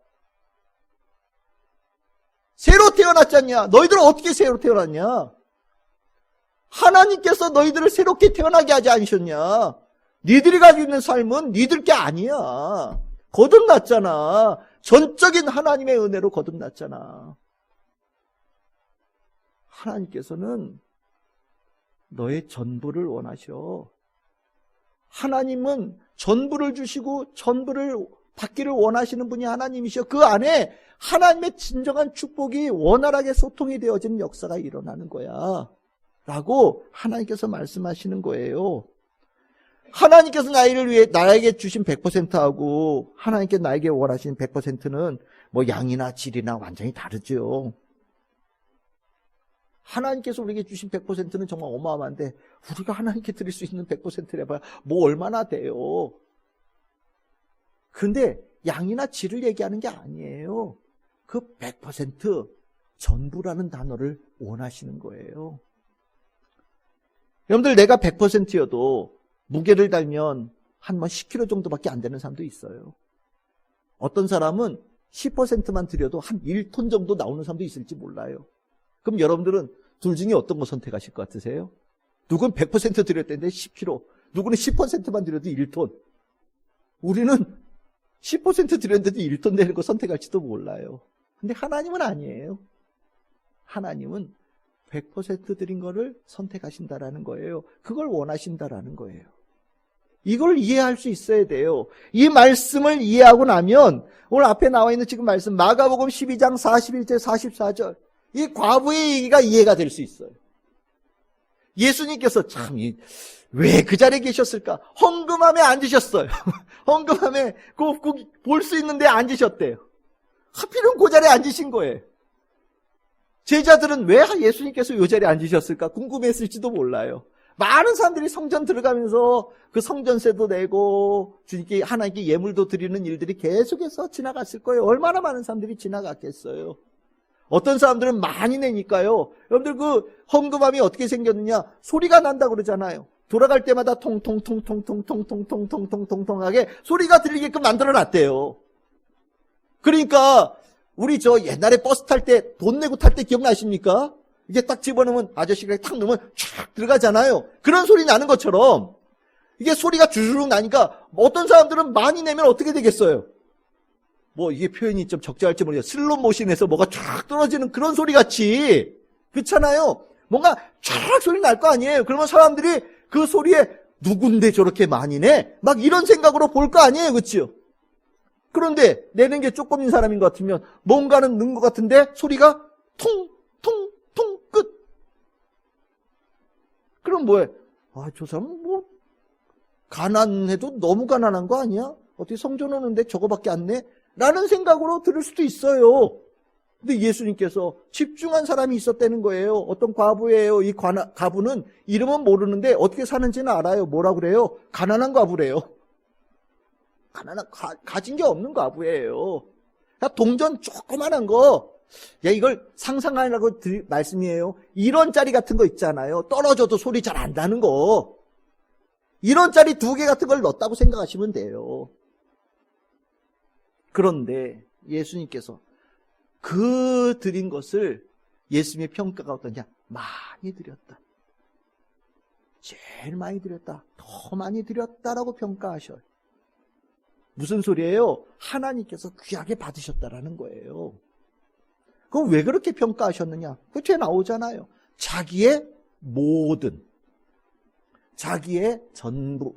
새로 태어났잖냐? 너희들은 어떻게 새로 태어났냐? 하나님께서 너희들을 새롭게 태어나게 하지 않으셨냐? 니들이 가지고 있는 삶은 니들 게 아니야. 거듭났잖아. 전적인 하나님의 은혜로 거듭났잖아. 하나님께서는 너의 전부를 원하셔. 하나님은 전부를 주시고 전부를 받기를 원하시는 분이 하나님이셔. 그 안에 하나님의 진정한 축복이 원활하게 소통이 되어지는 역사가 일어나는 거야. 라고 하나님께서 말씀하시는 거예요. 하나님께서 나에게 주신 100%하고 하나님께 나에게 원하신 100%는 뭐 양이나 질이나 완전히 다르죠. 하나님께서 우리에게 주신 100%는 정말 어마어마한데 우리가 하나님께 드릴 수 있는 100%를 해봐야 뭐 얼마나 돼요. 근데 양이나 질을 얘기하는 게 아니에요. 그 100% 전부라는 단어를 원하시는 거예요. 여러분들 내가 100%여도 무게를 달면 한 10kg 정도밖에 안 되는 사람도 있어요. 어떤 사람은 10%만 들여도 한 1톤 정도 나오는 사람도 있을지 몰라요. 그럼 여러분들은 둘 중에 어떤 거 선택하실 것 같으세요? 누군 100% 들였는데 10kg, 누구는 10%만 들여도 1톤. 우리는 10% 들였는데도 1톤 되는 거 선택할지도 몰라요. 근데 하나님은 아니에요. 하나님은 100% 드린 거를 선택하신다라는 거예요. 그걸 원하신다라는 거예요. 이걸 이해할 수 있어야 돼요. 이 말씀을 이해하고 나면 오늘 앞에 나와 있는 지금 말씀 마가복음 12장 41절 44절 이 과부의 얘기가 이해가 될 수 있어요. 예수님께서 참 왜 그 자리에 계셨을까? 헌금함에 앉으셨어요. 헌금함에 볼 수 있는데 앉으셨대요. 하필은 그 자리에 앉으신 거예요. 제자들은 왜 예수님께서 이 자리에 앉으셨을까 궁금했을지도 몰라요. 많은 사람들이 성전 들어가면서 그 성전세도 내고 주님께 하나님께 예물도 드리는 일들이 계속해서 지나갔을 거예요. 얼마나 많은 사람들이 지나갔겠어요. 어떤 사람들은 많이 내니까요. 여러분들 그 헌금함이 어떻게 생겼느냐? 소리가 난다 그러잖아요. 돌아갈 때마다 통통통통통통통통통통통통하게 소리가 들리게끔 만들어 놨대요. 그러니까 우리 저 옛날에 버스 탈 때 돈 내고 탈 때 기억나십니까? 이게 딱 집어넣으면 아저씨가 탁 넣으면 촥 들어가잖아요. 그런 소리 나는 것처럼 이게 소리가 주르륵 나니까 어떤 사람들은 많이 내면 어떻게 되겠어요? 뭐 이게 표현이 좀 적절할지 모르겠어요. 슬롯모션에서 뭐가 쫙 떨어지는 그런 소리 같이 그렇잖아요. 뭔가 쫙 소리 날 거 아니에요. 그러면 사람들이 그 소리에 누군데 저렇게 많이 내? 막 이런 생각으로 볼 거 아니에요. 그렇죠? 그런데 내는 게 조금인 사람인 것 같으면 뭔가는 넣은 것 같은데 소리가 퉁퉁퉁 끝. 그럼 뭐해? 아, 저 사람은 뭐 가난해도 너무 가난한 거 아니야? 어떻게 성전 오는데 저거밖에 안 내? 라는 생각으로 들을 수도 있어요. 근데 예수님께서 집중한 사람이 있었다는 거예요. 어떤 과부예요. 이 과부는 이름은 모르는데 어떻게 사는지는 알아요. 뭐라 그래요? 가난한 과부래요. 가진 게 없는 과부예요. 동전 조그만한 거, 야, 이걸 상상하라고 말씀이에요. 1원짜리 같은 거 있잖아요. 떨어져도 소리 잘 안 나는 거. 1원짜리 2개 같은 걸 넣었다고 생각하시면 돼요. 그런데 예수님께서 그 드린 것을 예수님의 평가가 어떠냐? 많이 드렸다. 제일 많이 드렸다. 더 많이 드렸다라고 평가하셔요. 무슨 소리예요? 하나님께서 귀하게 받으셨다라는 거예요. 그럼 왜 그렇게 평가하셨느냐? 그 뒤에 나오잖아요. 자기의 모든, 자기의 전부,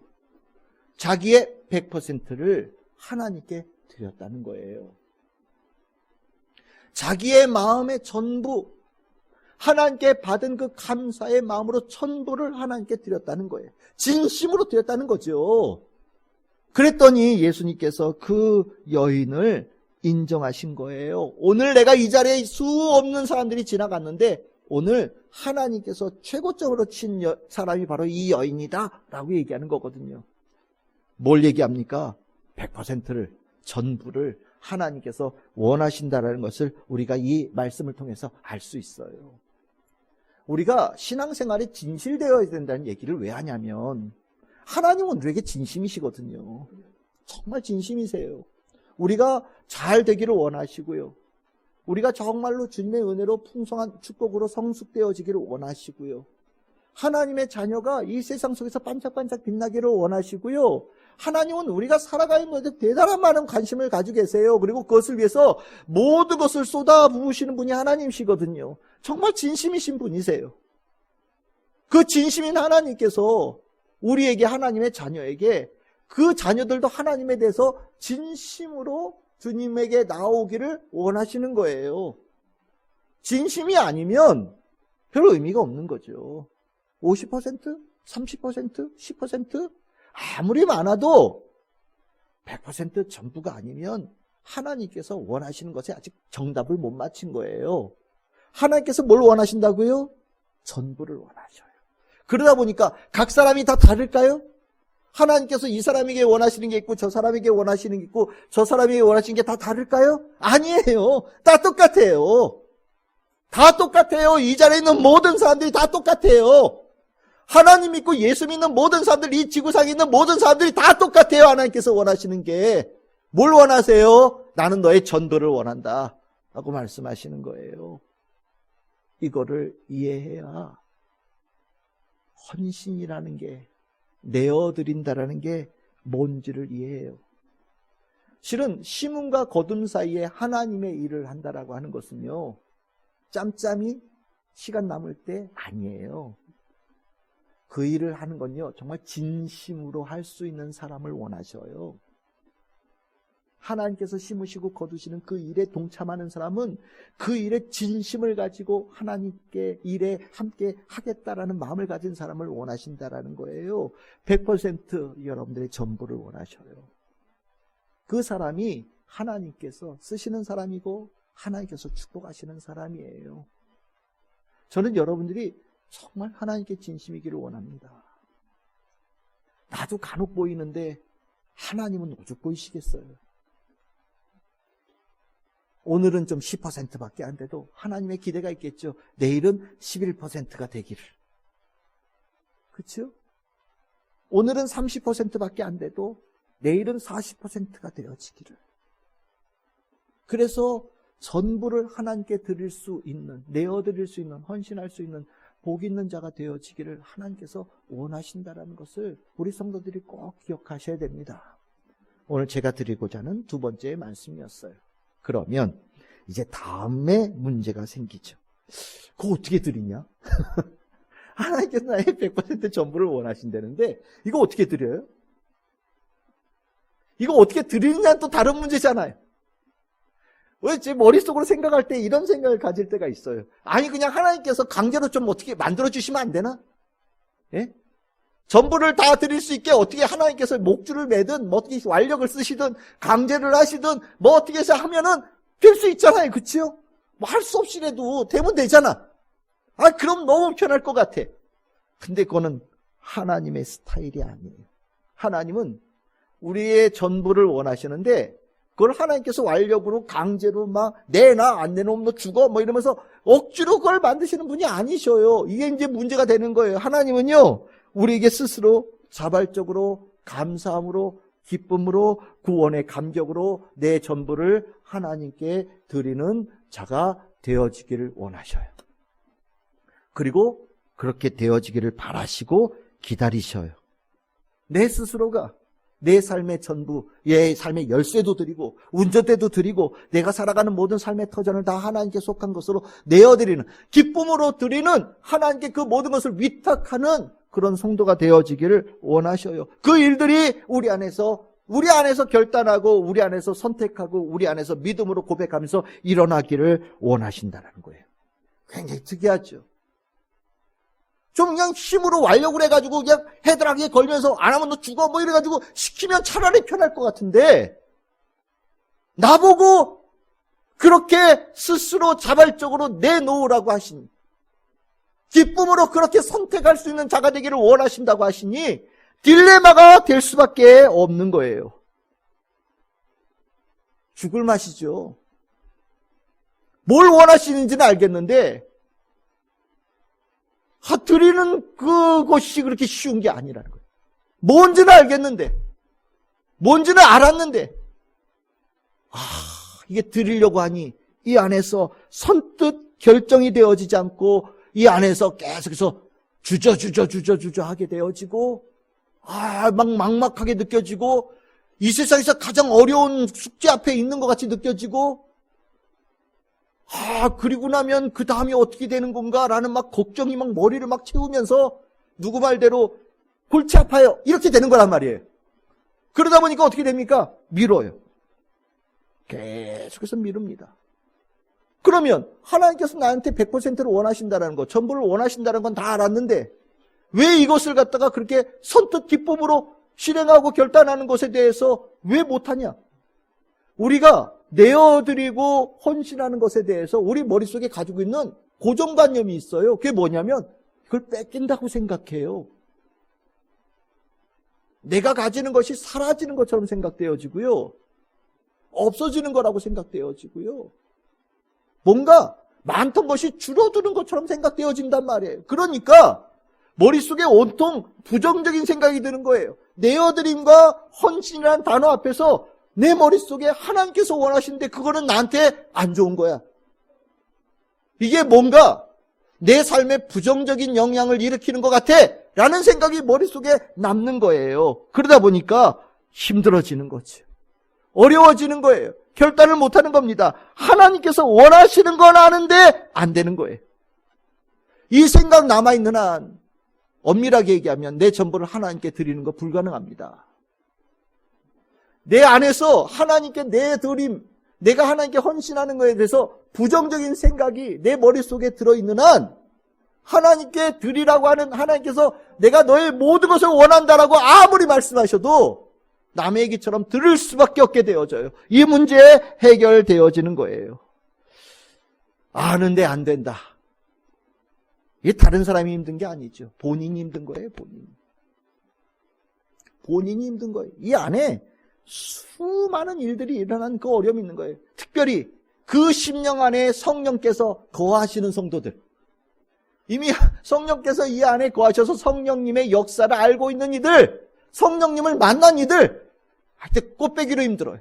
자기의 100%를 하나님께 드렸다는 거예요. 자기의 마음의 전부, 하나님께 받은 그 감사의 마음으로 전부를 하나님께 드렸다는 거예요. 진심으로 드렸다는 거죠. 그랬더니 예수님께서 그 여인을 인정하신 거예요. 오늘 내가 이 자리에 수 없는 사람들이 지나갔는데 오늘 하나님께서 최고점으로 친 사람이 바로 이 여인이다 라고 얘기하는 거거든요. 뭘 얘기합니까? 100%를, 전부를 하나님께서 원하신다라는 것을 우리가 이 말씀을 통해서 알 수 있어요. 우리가 신앙생활에 진실되어야 된다는 얘기를 왜 하냐면 하나님은 우리에게 진심이시거든요. 정말 진심이세요. 우리가 잘 되기를 원하시고요. 우리가 정말로 주님의 은혜로 풍성한 축복으로 성숙되어지기를 원하시고요. 하나님의 자녀가 이 세상 속에서 반짝반짝 빛나기를 원하시고요. 하나님은 우리가 살아가는 것에 대단한 많은 관심을 가지고 계세요. 그리고 그것을 위해서 모든 것을 쏟아 부으시는 분이 하나님이시거든요. 정말 진심이신 분이세요. 그 진심인 하나님께서 우리에게, 하나님의 자녀에게, 그 자녀들도 하나님에 대해서 진심으로 주님에게 나오기를 원하시는 거예요. 진심이 아니면 별 의미가 없는 거죠. 50%? 30%? 10%? 아무리 많아도 100% 전부가 아니면 하나님께서 원하시는 것에 아직 정답을 못 맞힌 거예요. 하나님께서 뭘 원하신다고요? 전부를 원하셔요. 그러다 보니까 각 사람이 다 다를까요? 하나님께서 이 사람에게 원하시는 게 있고 저 사람에게 원하시는 게 있고 저 사람에게 원하시는 게 다 다를까요? 아니에요. 다 똑같아요. 다 똑같아요. 이 자리에 있는 모든 사람들이 다 똑같아요. 하나님 믿고 예수 믿는 모든 사람들, 이 지구상에 있는 모든 사람들이 다 똑같아요. 하나님께서 원하시는 게. 뭘 원하세요? 나는 너의 전도를 원한다 라고 말씀하시는 거예요. 이거를 이해해야 헌신이라는 게, 내어드린다라는 게 뭔지를 이해해요. 실은 심음과 거둠 사이에 하나님의 일을 한다라고 하는 것은요, 짬짬이 시간 남을 때 아니에요. 그 일을 하는 건요, 정말 진심으로 할 수 있는 사람을 원하셔요. 하나님께서 심으시고 거두시는 그 일에 동참하는 사람은 그 일에 진심을 가지고 하나님께 일에 함께 하겠다라는 마음을 가진 사람을 원하신다라는 거예요. 100% 여러분들의 전부를 원하셔요. 그 사람이 하나님께서 쓰시는 사람이고 하나님께서 축복하시는 사람이에요. 저는 여러분들이 정말 하나님께 진심이기를 원합니다. 나도 간혹 보이는데 하나님은 오죽 보이시겠어요. 오늘은 좀 10%밖에 안 돼도 하나님의 기대가 있겠죠. 내일은 11%가 되기를. 그렇죠? 오늘은 30%밖에 안 돼도 내일은 40%가 되어지기를. 그래서 전부를 하나님께 드릴 수 있는, 내어드릴 수 있는, 헌신할 수 있는 복 있는 자가 되어지기를 하나님께서 원하신다는 것을 우리 성도들이 꼭 기억하셔야 됩니다. 오늘 제가 드리고자 하는 두 번째 말씀이었어요. 그러면 이제 다음에 문제가 생기죠. 그거 어떻게 드리냐? 하나님께서 나의 100% 전부를 원하신다는데 이거 어떻게 드려요? 이거 어떻게 드리느냐는 또 다른 문제잖아요. 왜 제 머릿속으로 생각할 때 이런 생각을 가질 때가 있어요. 아니 그냥 하나님께서 강제로 좀 어떻게 만들어주시면 안 되나? 예? 전부를 다 드릴 수 있게 어떻게 하나님께서 목줄을 매든 뭐 어떻게 완력을 쓰시든 강제를 하시든 뭐 어떻게 해서 하면은 될 수 있잖아요. 그치요? 뭐 할 수 없이라도 되면 되잖아. 아 그럼 너무 편할 것 같아. 근데 그거는 하나님의 스타일이 아니에요. 하나님은 우리의 전부를 원하시는데 그걸 하나님께서 완력으로 강제로 막 내놔 안 내놓으면 너 죽어 뭐 이러면서 억지로 그걸 만드시는 분이 아니셔요. 이게 이제 문제가 되는 거예요. 하나님은요 우리에게 스스로 자발적으로 감사함으로 기쁨으로 구원의 감격으로 내 전부를 하나님께 드리는 자가 되어지기를 원하셔요. 그리고 그렇게 되어지기를 바라시고 기다리셔요. 내 스스로가 내 삶의 전부, 내 삶의 열쇠도 드리고 운전대도 드리고 내가 살아가는 모든 삶의 터전을 다 하나님께 속한 것으로 내어드리는, 기쁨으로 드리는, 하나님께 그 모든 것을 위탁하는 그런 성도가 되어지기를 원하셔요. 그 일들이 우리 안에서 결단하고 우리 안에서 선택하고 우리 안에서 믿음으로 고백하면서 일어나기를 원하신다는 거예요. 굉장히 특이하죠. 좀 그냥 힘으로 완력을 해가지고 그냥 헤드락에 걸면서 안 하면 너 죽어 뭐 이래가지고 시키면 차라리 편할 것 같은데 나보고 그렇게 스스로 자발적으로 내놓으라고 하시니 기쁨으로 그렇게 선택할 수 있는 자가 되기를 원하신다고 하시니 딜레마가 될 수밖에 없는 거예요. 죽을 맛이죠. 뭘 원하시는지는 알겠는데 드리는 그것이 그렇게 쉬운 게 아니라는 거예요. 뭔지는 알겠는데, 뭔지는 알았는데, 이게 드리려고 하니 이 안에서 선뜻 결정이 되어지지 않고 이 안에서 계속해서 주저 하게 되어지고, 막막하게 느껴지고, 이 세상에서 가장 어려운 숙제 앞에 있는 것 같이 느껴지고, 그리고 나면 그 다음에 어떻게 되는 건가? 라는 막 걱정이 막 머리를 막 채우면서 누구 말대로 골치 아파요. 이렇게 되는 거란 말이에요. 그러다 보니까 어떻게 됩니까? 미뤄요. 계속해서 미룹니다. 그러면 하나님께서 나한테 100%를 원하신다는 거, 전부를 원하신다는 건 다 알았는데 왜 이것을 갖다가 그렇게 선뜻 기쁨으로 실행하고 결단하는 것에 대해서 왜 못하냐? 우리가 내어드리고 헌신하는 것에 대해서 우리 머릿속에 가지고 있는 고정관념이 있어요. 그게 뭐냐면 그걸 뺏긴다고 생각해요. 내가 가지는 것이 사라지는 것처럼 생각되어지고요. 없어지는 거라고 생각되어지고요. 뭔가 많던 것이 줄어드는 것처럼 생각되어진단 말이에요. 그러니까 머릿속에 온통 부정적인 생각이 드는 거예요. 내어드림과 헌신이라는 단어 앞에서 내 머릿속에 하나님께서 원하시는데 그거는 나한테 안 좋은 거야. 이게 뭔가 내 삶에 부정적인 영향을 일으키는 것 같아 라는 생각이 머릿속에 남는 거예요. 그러다 보니까 힘들어지는 거죠. 어려워지는 거예요. 결단을 못하는 겁니다. 하나님께서 원하시는 건 아는데 안 되는 거예요. 이 생각 남아있는 한 엄밀하게 얘기하면 내 전부를 하나님께 드리는 거 불가능합니다. 내 안에서 하나님께 내 드림, 내가 하나님께 헌신하는 것에 대해서 부정적인 생각이 내 머릿속에 들어있는 한 하나님께 드리라고 하는 하나님께서 내가 너의 모든 것을 원한다라고 아무리 말씀하셔도 남의 얘기처럼 들을 수밖에 없게 되어져요. 이 문제 해결되어지는 거예요. 아는데 안 된다. 이게 다른 사람이 힘든 게 아니죠. 본인이 힘든 거예요. 본인이 힘든 거예요. 이 안에 수많은 일들이 일어난 그 어려움이 있는 거예요. 특별히 그 심령 안에 성령께서 거하시는 성도들, 이미 성령께서 이 안에 거하셔서 성령님의 역사를 알고 있는 이들, 성령님을 만난 이들 할 때 꽃배기로 힘들어요.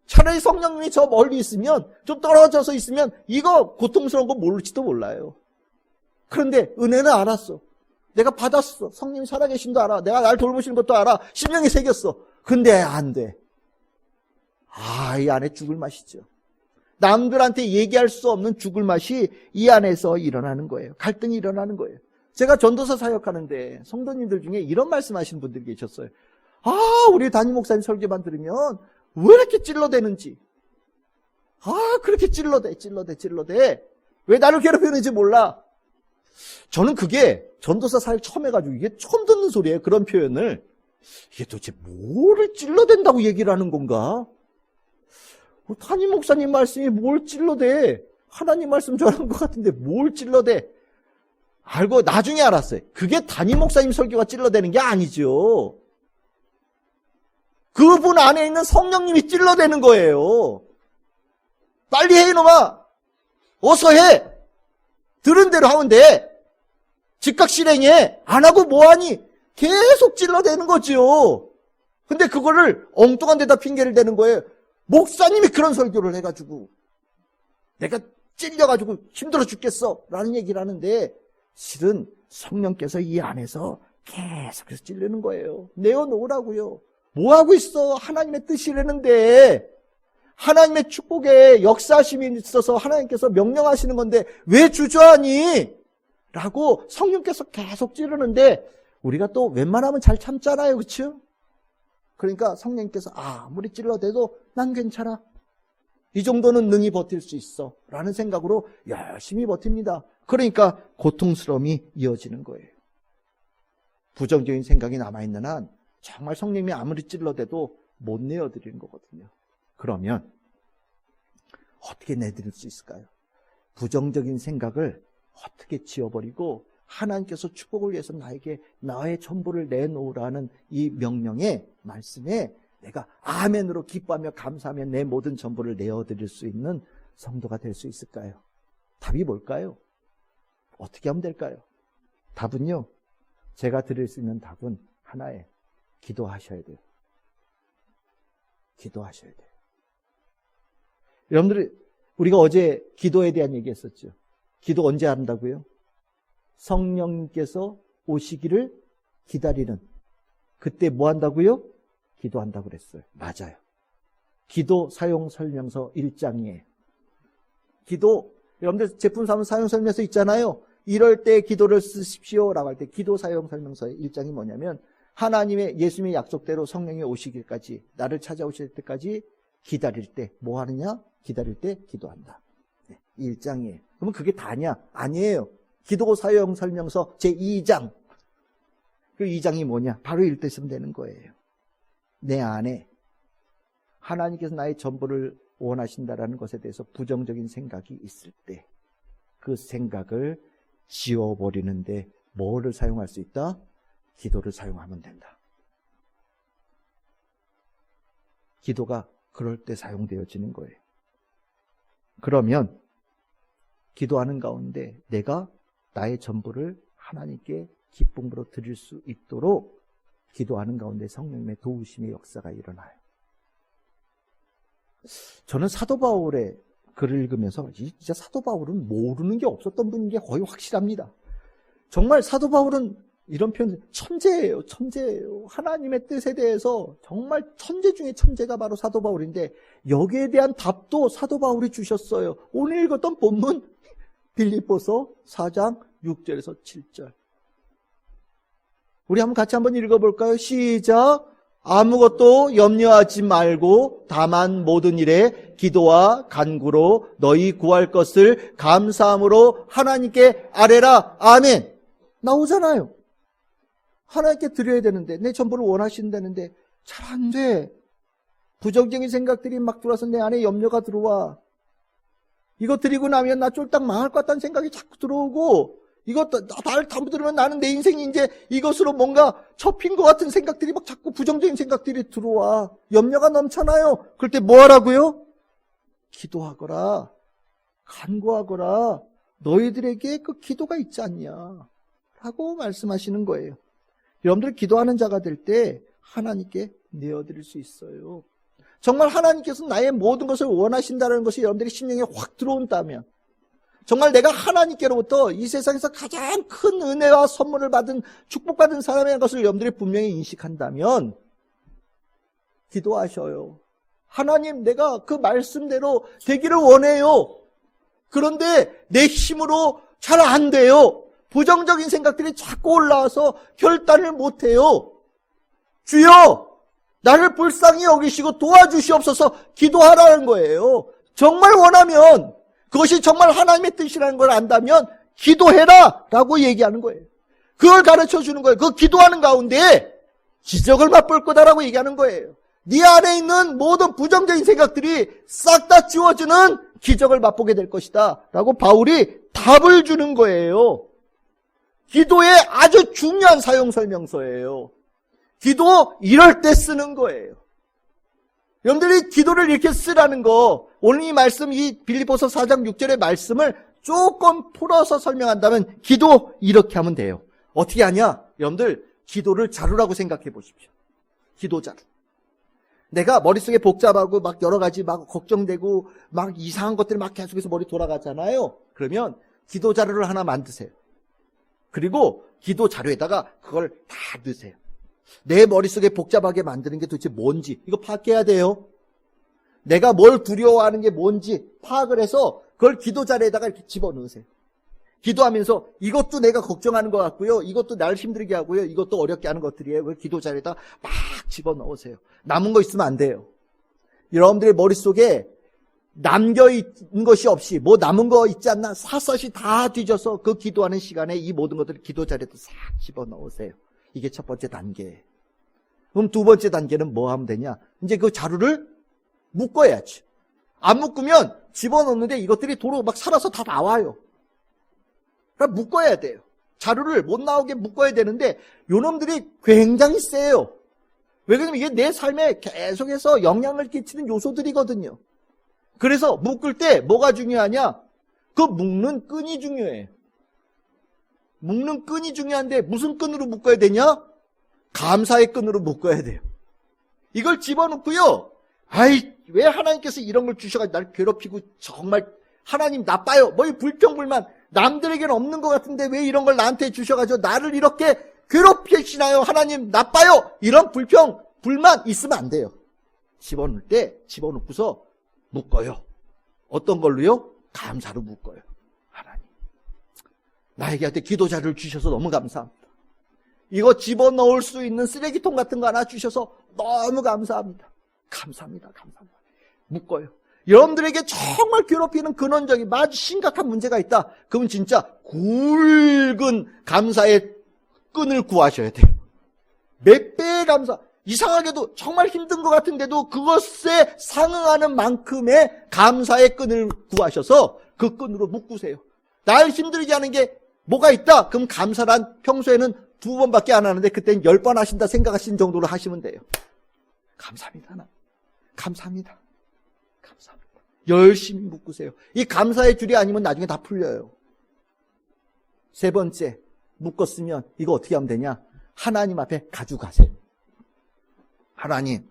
차라리 성령님이 저 멀리 있으면, 좀 떨어져서 있으면 이거 고통스러운 거 모를지도 몰라요. 그런데 은혜는 알았어. 내가 받았어. 성령이 살아계신도 알아. 내가 날 돌보시는 것도 알아. 심령이 새겼어. 근데 안 돼. 이 안에 죽을 맛이죠. 남들한테 얘기할 수 없는 죽을 맛이 이 안에서 일어나는 거예요. 갈등이 일어나는 거예요. 제가 전도서 사역하는데 성도님들 중에 이런 말씀하시는 분들이 계셨어요. 우리 담임 목사님 설교만 들으면 왜 이렇게 찔러대는지. 그렇게 찔러대. 왜 나를 괴롭히는지 몰라. 저는 그게 전도사 사역 처음 해가지고 이게 처음 듣는 소리예요. 그런 표현을. 이게 도대체 뭐를 찔러댄다고 얘기를 하는 건가? 담임 목사님 말씀이 뭘 찔러대? 하나님 말씀 전하는 것 같은데 뭘 찔러대? 알고 나중에 알았어요. 그게 담임 목사님 설교가 찔러대는 게 아니죠. 그분 안에 있는 성령님이 찔러대는 거예요. 빨리 해 이놈아. 어서 해. 들은 대로 하면 돼. 즉각 실행해. 안 하고 뭐하니? 계속 찔러대는 거죠. 근데 그거를 엉뚱한 데다 핑계를 대는 거예요. 목사님이 그런 설교를 해가지고 내가 찔려가지고 힘들어 죽겠어 라는 얘기를 하는데 실은 성령께서 이 안에서 계속해서 찔르는 거예요. 내어놓으라고요. 뭐하고 있어? 하나님의 뜻이라는데, 하나님의 축복에 역사하심이 있어서 하나님께서 명령하시는 건데 왜 주저하니? 라고 성령께서 계속 찌르는데 우리가 또 웬만하면 잘 참잖아요. 그렇죠? 그러니까 성령께서 아무리 찔러대도 난 괜찮아. 이 정도는 능히 버틸 수 있어. 라는 생각으로 열심히 버팁니다. 그러니까 고통스러움이 이어지는 거예요. 부정적인 생각이 남아있는 한 정말 성령님이 아무리 찔러대도 못 내어드리는 거거든요. 그러면 어떻게 내드릴 수 있을까요? 부정적인 생각을 어떻게 지워버리고 하나님께서 축복을 위해서 나에게 나의 전부를 내놓으라는 이 명령의 말씀에 내가 아멘으로 기뻐하며 감사하며 내 모든 전부를 내어드릴 수 있는 성도가 될 수 있을까요? 답이 뭘까요? 어떻게 하면 될까요? 답은요, 제가 드릴 수 있는 답은 하나예요. 기도하셔야 돼요. 기도하셔야 돼요. 여러분들이 우리가 어제 기도에 대한 얘기 했었죠. 기도 언제 한다고요? 성령님께서 오시기를 기다리는, 그때 뭐 한다고요? 기도한다고 그랬어요. 맞아요. 기도 사용 설명서 1장이에요. 기도 여러분들 제품 사용 설명서 있잖아요. 이럴 때 기도를 쓰십시오 라고 할 때 기도 사용 설명서의 1장이 뭐냐면 하나님의 예수님의 약속대로 성령이 오시기까지 나를 찾아오실 때까지 기다릴 때 뭐 하느냐? 기다릴 때 기도한다. 1장이에요. 그러면 그게 다냐? 아니에요. 기도 사용 설명서 제2장. 그 2장이 뭐냐? 바로 읽때 쓰면 되는 거예요. 내 안에 하나님께서 나의 전부를 원하신다라는 것에 대해서 부정적인 생각이 있을 때 그 생각을 지워버리는데 뭐를 사용할 수 있다? 기도를 사용하면 된다. 기도가 그럴 때 사용되어지는 거예요. 그러면 기도하는 가운데 내가 나의 전부를 하나님께 기쁨으로 드릴 수 있도록 기도하는 가운데 성령님의 도우심의 역사가 일어나요. 저는 사도 바울의 글을 읽으면서 진짜 사도 바울은 모르는 게 없었던 분인 게 거의 확실합니다. 정말 사도 바울은 이런 표현, 천재예요. 천재예요. 하나님의 뜻에 대해서 정말 천재 중에 천재가 바로 사도 바울인데 여기에 대한 답도 사도 바울이 주셨어요. 오늘 읽었던 본문 빌립보서 4장 6절에서 7절. 우리 같이 한번 읽어볼까요? 시작. 아무것도 염려하지 말고 다만 모든 일에 기도와 간구로 너희 구할 것을 감사함으로 하나님께 아뢰라. 아멘. 나오잖아요. 하나님께 드려야 되는데 내 전부를 원하신다는데 잘 안 돼. 부정적인 생각들이 막 들어와서 내 안에 염려가 들어와. 이거 드리고 나면 나 쫄딱 망할 것 같다는 생각이 자꾸 들어오고 이것도 나를 잘못 들으면 나는 내 인생이 이제 이것으로 뭔가 접힌 것 같은 생각들이 막 자꾸 부정적인 생각들이 들어와. 염려가 넘쳐나요. 그럴 때 뭐 하라고요? 기도하거라. 간구하거라. 너희들에게 그 기도가 있지 않냐 라고 말씀하시는 거예요. 여러분들 기도하는 자가 될 때 하나님께 내어드릴 수 있어요. 정말 하나님께서 나의 모든 것을 원하신다는 것이 여러분들의 심령에 확 들어온다면 정말 내가 하나님께로부터 이 세상에서 가장 큰 은혜와 선물을 받은 축복받은 사람이라는 것을 여러분들이 분명히 인식한다면 기도하셔요. 하나님 내가 그 말씀대로 되기를 원해요. 그런데 내 힘으로 잘 안 돼요. 부정적인 생각들이 자꾸 올라와서 결단을 못해요. 주여 나를 불쌍히 여기시고 도와주시옵소서 기도하라는 거예요. 정말 원하면 그것이 정말 하나님의 뜻이라는 걸 안다면 기도해라 라고 얘기하는 거예요. 그걸 가르쳐 주는 거예요. 그 기도하는 가운데 기적을 맛볼 거다라고 얘기하는 거예요. 네 안에 있는 모든 부정적인 생각들이 싹 다 지워지는 기적을 맛보게 될 것이다 라고 바울이 답을 주는 거예요. 기도의 아주 중요한 사용 설명서예요. 기도 이럴 때 쓰는 거예요. 여러분들이 기도를 이렇게 쓰라는 거, 오늘 이 말씀, 이 빌립보서 4장 6절의 말씀을 조금 풀어서 설명한다면 기도 이렇게 하면 돼요. 어떻게 하냐? 여러분들 기도를 자루라고 생각해 보십시오. 기도 자루. 내가 머릿속에 복잡하고 막 여러 가지 막 걱정되고 막 이상한 것들이 막 계속해서 머리 돌아가잖아요. 그러면 기도 자루를 하나 만드세요. 그리고 기도 자료에다가 그걸 다 넣으세요. 내 머릿속에 복잡하게 만드는 게 도대체 뭔지 이거 파악해야 돼요. 내가 뭘 두려워하는 게 뭔지 파악을 해서 그걸 기도 자료에다가 이렇게 집어넣으세요. 기도하면서 이것도 내가 걱정하는 것 같고요. 이것도 나를 힘들게 하고요. 이것도 어렵게 하는 것들이에요. 그걸 기도 자료에다 막 집어넣으세요. 남은 거 있으면 안 돼요. 여러분들의 머릿속에 남겨있는 것이 없이 뭐 남은 거 있지 않나 샅샅이 다 뒤져서 그 기도하는 시간에 이 모든 것들을 기도 자료에다 싹 집어넣으세요. 이게 첫 번째 단계. 그럼 두 번째 단계는 뭐 하면 되냐? 이제 그 자루를 묶어야지. 안 묶으면 집어넣는데 이것들이 도로 막 살아서 다 나와요. 그러니까 묶어야 돼요. 자루를 못 나오게 묶어야 되는데 요놈들이 굉장히 세요. 왜 그러냐면 이게 내 삶에 계속해서 영향을 끼치는 요소들이거든요. 그래서 묶을 때 뭐가 중요하냐? 그 묶는 끈이 중요해요. 묶는 끈이 중요한데 무슨 끈으로 묶어야 되냐? 감사의 끈으로 묶어야 돼요. 이걸 집어넣고요. 아이 왜 하나님께서 이런 걸 주셔가지고 날 괴롭히고 정말 하나님 나빠요. 뭐 이 불평불만 남들에게는 없는 것 같은데 왜 이런 걸 나한테 주셔가지고 나를 이렇게 괴롭히시나요? 하나님 나빠요. 이런 불평 불만 있으면 안 돼요. 집어넣을 때 집어넣고서 묶어요. 어떤 걸로요? 감사로 묶어요. 나에게 기도 자료를 주셔서 너무 감사합니다. 이거 집어넣을 수 있는 쓰레기통 같은 거 하나 주셔서 너무 감사합니다. 감사합니다. 묶어요. 여러분들에게 정말 괴롭히는 근원적인 아주 심각한 문제가 있다. 그러면 진짜 굵은 감사의 끈을 구하셔야 돼요. 몇 배의 감사. 이상하게도 정말 힘든 것 같은데도 그것에 상응하는 만큼의 감사의 끈을 구하셔서 그 끈으로 묶으세요. 날 힘들게 하는 게 뭐가 있다? 그럼 감사란 평소에는 2번밖에 안 하는데 그때는 10번 하신다 생각하신 정도로 하시면 돼요. 감사합니다. 감사합니다. 열심히 묶으세요. 이 감사의 줄이 아니면 나중에 다 풀려요. 3번째, 묶었으면 이거 어떻게 하면 되냐? 하나님 앞에 가져가세요. 하나님,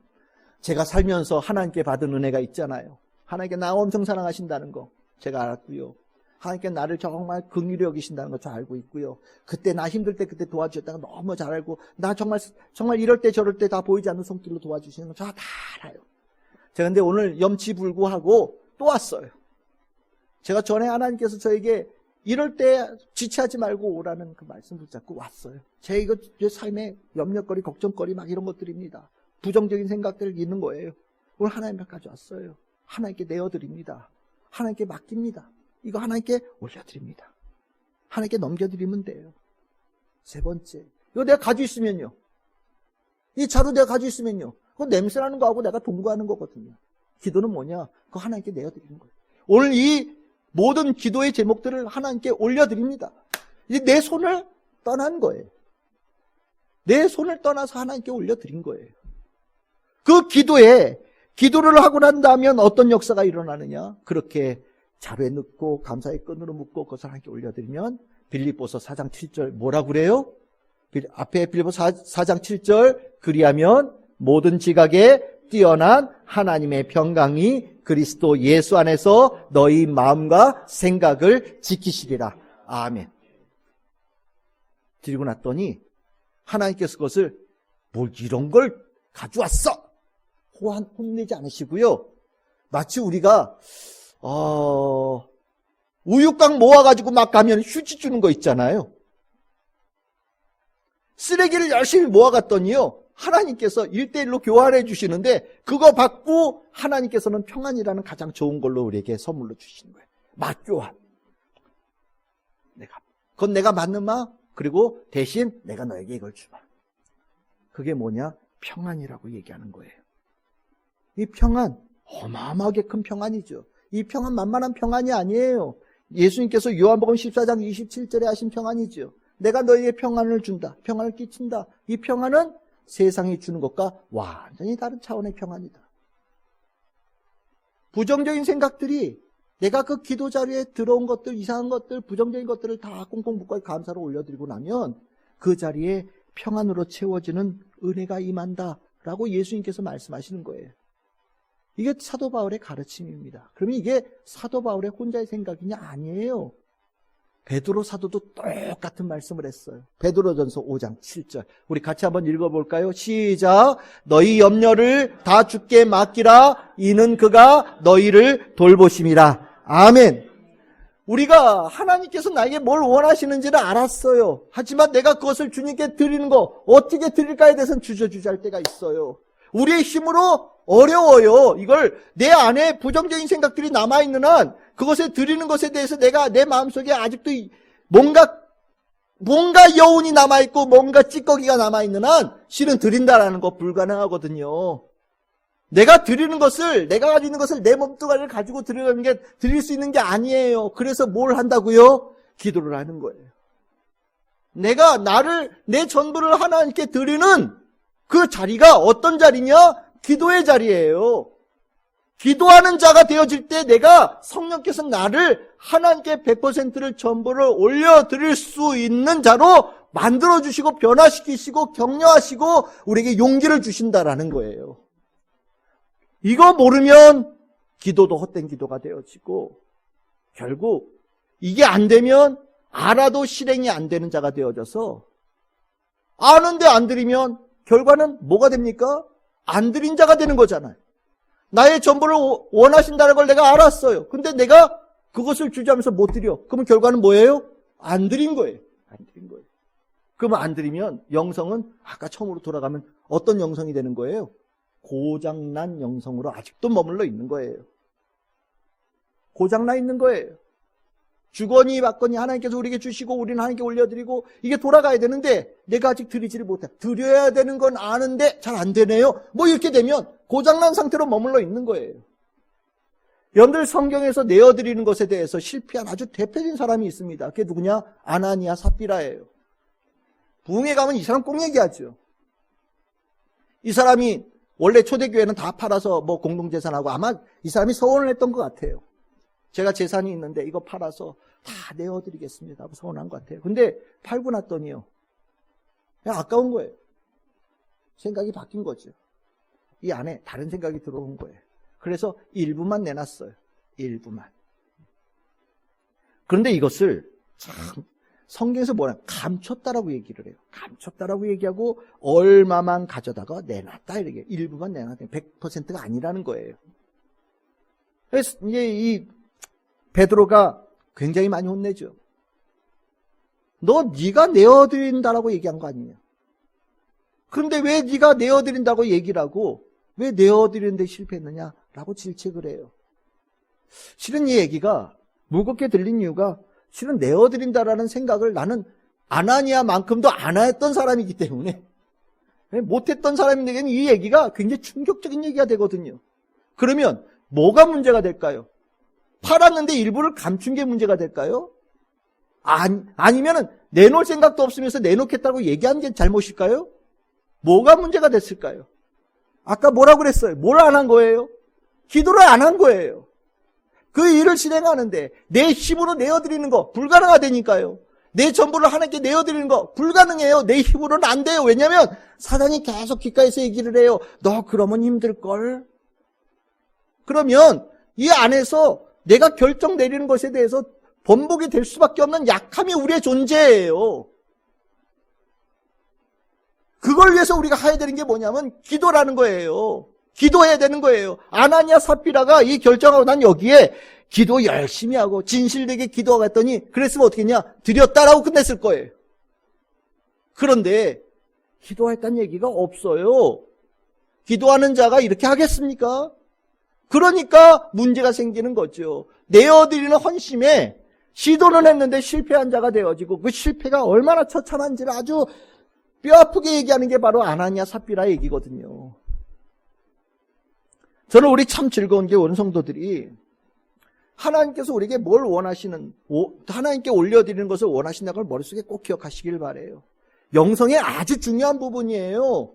제가 살면서 하나님께 받은 은혜가 있잖아요. 하나님께 나 엄청 사랑하신다는 거 제가 알았고요. 하나님께 나를 정말 긍휼히 여기신다는 거 저 알고 있고요. 그때 나 힘들 때 그때 도와주셨다는 거 너무 잘 알고, 나 정말 이럴 때 저럴 때 다 보이지 않는 손길로 도와주시는 거 저 다 알아요. 제가 근데 오늘 염치불구하고 또 왔어요. 제가 전에 하나님께서 저에게 이럴 때 지체하지 말고 오라는 그 말씀 붙잡고 왔어요. 제 삶의 염려거리, 걱정거리 막 이런 것들입니다. 부정적인 생각들 있는 거예요. 오늘 하나님 앞까지 왔어요. 하나님께 내어드립니다. 하나님께 맡깁니다. 이거 하나님께 올려드립니다. 하나님께 넘겨드리면 돼요. 3번째, 이거 내가 가지고 있으면요. 이 자루 내가 가지고 있으면요. 그거 냄새나는 거하고 내가 동거하는 거거든요. 기도는 뭐냐? 그거 하나님께 내어드리는 거예요. 오늘 이 모든 기도의 제목들을 하나님께 올려드립니다. 이제 내 손을 떠난 거예요. 내 손을 떠나서 하나님께 올려드린 거예요. 그 기도를 하고 난 다음에 어떤 역사가 일어나느냐? 그렇게 자루에 넣고 감사의 끈으로 묶고 그것을 하나님께 올려드리면 빌립보서 4장 7절 뭐라고 그래요? 앞에 빌립보서 4장 7절 그리하면 모든 지각에 뛰어난 하나님의 평강이 그리스도 예수 안에서 너희 마음과 생각을 지키시리라. 아멘. 드리고 났더니 하나님께서 그것을 뭘 이런 걸 가져왔어! 혼내지 않으시고요. 마치 우리가 우유곽 모아가지고 막 가면 휴지 주는 거 있잖아요. 쓰레기를 열심히 모아갔더니요. 하나님께서 1:1로 교환해 주시는데 그거 받고 하나님께서는 평안이라는 가장 좋은 걸로 우리에게 선물로 주시는 거예요. 맞교환. 그건 내가 맞는 마. 그리고 대신 내가 너에게 이걸 주마. 그게 뭐냐? 평안이라고 얘기하는 거예요. 이 평안 어마어마하게 큰 평안이죠. 이 평안 만만한 평안이 아니에요. 예수님께서 요한복음 14장 27절에 하신 평안이죠. 내가 너에게 평안을 준다. 평안을 끼친다. 이 평안은 세상이 주는 것과 완전히 다른 차원의 평안이다. 부정적인 생각들이 내가 그 기도 자리에 들어온 것들, 이상한 것들, 부정적인 것들을 다 꽁꽁 묶어 감사로 올려드리고 나면 그 자리에 평안으로 채워지는 은혜가 임한다라고 예수님께서 말씀하시는 거예요. 이게 사도 바울의 가르침입니다. 그러면 이게 사도 바울의 혼자의 생각이냐? 아니에요. 베드로 사도도 똑같은 말씀을 했어요. 베드로전서 5장 7절. 우리 같이 한번 읽어볼까요? 시작. 너희 염려를 다 주께 맡기라. 이는 그가 너희를 돌보심이라. 아멘. 우리가 하나님께서 나에게 뭘 원하시는지를 알았어요. 하지만 내가 그것을 주님께 드리는 거 어떻게 드릴까에 대해서는 주저주저할 때가 있어요. 우리의 힘으로 어려워요. 이걸 내 안에 부정적인 생각들이 남아있는 한 그것에 드리는 것에 대해서 내가 내 마음속에 아직도 뭔가 여운이 남아있고 뭔가 찌꺼기가 남아있는 한 실은 드린다라는 거 불가능하거든요. 내가 드리는 것을, 내가 가지고 있는 것을 내 몸뚱아리를 가지고 드릴 수 있는 게 아니에요. 그래서 뭘 한다고요? 기도를 하는 거예요. 내가 내 전부를 하나님께 드리는 그 자리가 어떤 자리냐? 기도의 자리예요. 기도하는 자가 되어질 때 내가 성령께서 나를 하나님께 100%를 전부를 올려드릴 수 있는 자로 만들어주시고 변화시키시고 격려하시고 우리에게 용기를 주신다라는 거예요. 이거 모르면 기도도 헛된 기도가 되어지고 결국 이게 안 되면 알아도 실행이 안 되는 자가 되어져서 아는데 안 드리면 결과는 뭐가 됩니까? 안 드린 자가 되는 거잖아요. 나의 전부를 원하신다는 걸 내가 알았어요. 근데 내가 그것을 주저하면서 못 드려. 그러면 결과는 뭐예요? 안 드린 거예요. 안 드린 거예요. 그러면 안 드리면 영성은 아까 처음으로 돌아가면 어떤 영성이 되는 거예요? 고장난 영성으로 아직도 머물러 있는 거예요. 고장나 있는 거예요. 주거니 받거니 하나님께서 우리에게 주시고 우리는 하나님께 올려드리고 이게 돌아가야 되는데 내가 아직 드리지를 못해. 드려야 되는 건 아는데 잘 안 되네요. 뭐 이렇게 되면 고장난 상태로 머물러 있는 거예요. 여러분들 성경에서 내어드리는 것에 대해서 실패한 아주 대표적인 사람이 있습니다. 그게 누구냐? 아나니아 삽비라예요. 부흥회 가면 이 사람 꼭 얘기하죠. 이 사람이 원래 초대교회는 다 팔아서 뭐 공동재산하고 아마 이 사람이 서원을 했던 것 같아요. 제가 재산이 있는데 이거 팔아서 다 내어드리겠습니다 하고 서원한 것 같아요. 근데 팔고 났더니요, 그냥 아까운 거예요. 생각이 바뀐 거죠. 이 안에 다른 생각이 들어온 거예요. 그래서 일부만 내놨어요. 일부만. 그런데 이것을 참 성경에서 뭐냐, 감췄다라고 얘기를 해요. 감췄다라고 얘기하고 얼마만 가져다가 내놨다 이렇게. 일부만 내놨다. 100%가 아니라는 거예요. 그래서 이제 이 베드로가 굉장히 많이 혼내죠. 네가 내어드린다라고 얘기한 거 아니냐. 그런데 왜 네가 내어드린다고 얘기를 하고 왜 내어드리는데 실패했느냐라고 질책을 해요. 실은 이 얘기가 무겁게 들린 이유가 실은 내어드린다라는 생각을 나는 아나니아만큼도 안 했던 사람이기 때문에, 못했던 사람에게는 이 얘기가 굉장히 충격적인 얘기가 되거든요. 그러면 뭐가 문제가 될까요? 팔았는데 일부를 감춘 게 문제가 될까요? 아니면은 내놓을 생각도 없으면서 내놓겠다고 얘기한 게 잘못일까요? 뭐가 문제가 됐을까요? 아까 뭐라고 그랬어요? 뭘 안 한 거예요? 기도를 안 한 거예요. 그 일을 진행하는데 내 힘으로 내어드리는 거 불가능하다니까요. 내 전부를 하나님께 내어드리는 거 불가능해요. 내 힘으로는 안 돼요. 왜냐하면 사단이 계속 귓가에서 얘기를 해요. 너 그러면 힘들걸? 그러면 이 안에서 내가 결정 내리는 것에 대해서 번복이 될 수밖에 없는 약함이 우리의 존재예요. 그걸 위해서 우리가 해야 되는 게 뭐냐면 기도라는 거예요. 기도해야 되는 거예요. 아나니아 삽비라가 이 결정하고 난 여기에 기도 열심히 하고 진실되게 기도하고 했더니 그랬으면 어떻게 했냐? 드렸다라고 끝냈을 거예요. 그런데 기도했다는 얘기가 없어요. 기도하는 자가 이렇게 하겠습니까? 그러니까 문제가 생기는 거죠. 내어드리는 헌심에 시도는 했는데 실패한 자가 되어지고 그 실패가 얼마나 처참한지를 아주 뼈아프게 얘기하는 게 바로 아나니아 삽비라 얘기거든요. 저는 우리 참 즐거운 게 온 성도들이 하나님께서 우리에게 뭘 원하시는, 하나님께 올려드리는 것을 원하신다는 걸 머릿속에 꼭 기억하시길 바라요. 영성의 아주 중요한 부분이에요.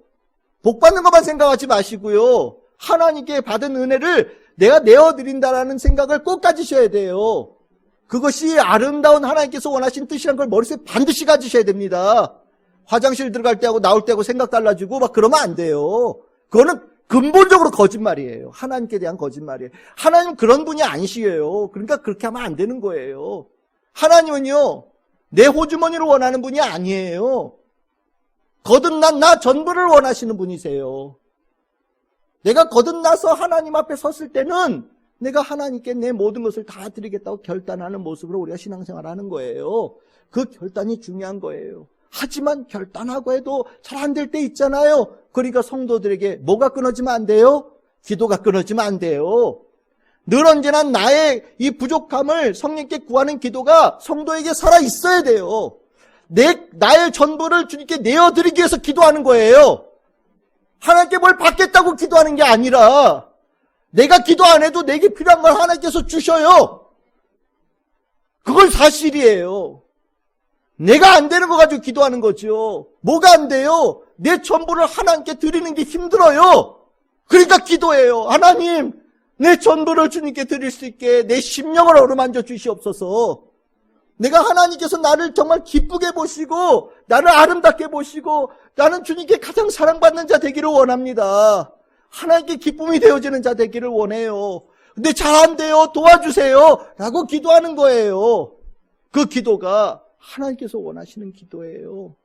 복 받는 것만 생각하지 마시고요. 하나님께 받은 은혜를 내가 내어드린다라는 생각을 꼭 가지셔야 돼요. 그것이 아름다운 하나님께서 원하신 뜻이란 걸 머릿속에 반드시 가지셔야 됩니다. 화장실 들어갈 때하고 나올 때하고 생각 달라지고 막 그러면 안 돼요. 그거는 근본적으로 거짓말이에요. 하나님께 대한 거짓말이에요. 하나님은 그런 분이 아니시에요. 그러니까 그렇게 하면 안 되는 거예요. 하나님은요, 내 호주머니를 원하는 분이 아니에요. 거듭난 나 전부를 원하시는 분이세요. 내가 거듭나서 하나님 앞에 섰을 때는 내가 하나님께 내 모든 것을 다 드리겠다고 결단하는 모습으로 우리가 신앙생활을 하는 거예요. 그 결단이 중요한 거예요. 하지만 결단하고 해도 잘 안 될 때 있잖아요. 그러니까 성도들에게 뭐가 끊어지면 안 돼요? 기도가 끊어지면 안 돼요. 늘 언제나 나의 이 부족함을 성령께 구하는 기도가 성도에게 살아 있어야 돼요. 나의 전부를 주님께 내어드리기 위해서 기도하는 거예요. 하나님께 뭘 받겠다고 기도하는 게 아니라 내가 기도 안 해도 내게 필요한 걸 하나님께서 주셔요. 그건 사실이에요. 내가 안 되는 거 가지고 기도하는 거죠. 뭐가 안 돼요? 내 전부를 하나님께 드리는 게 힘들어요. 그러니까 기도해요. 하나님, 내 전부를 주님께 드릴 수 있게 내 심령을 어루만져 주시옵소서. 내가 하나님께서 나를 정말 기쁘게 보시고 나를 아름답게 보시고 나는 주님께 가장 사랑받는 자 되기를 원합니다. 하나님께 기쁨이 되어지는 자 되기를 원해요. 근데 잘 안 돼요. 도와주세요. 라고 기도하는 거예요. 그 기도가 하나님께서 원하시는 기도예요.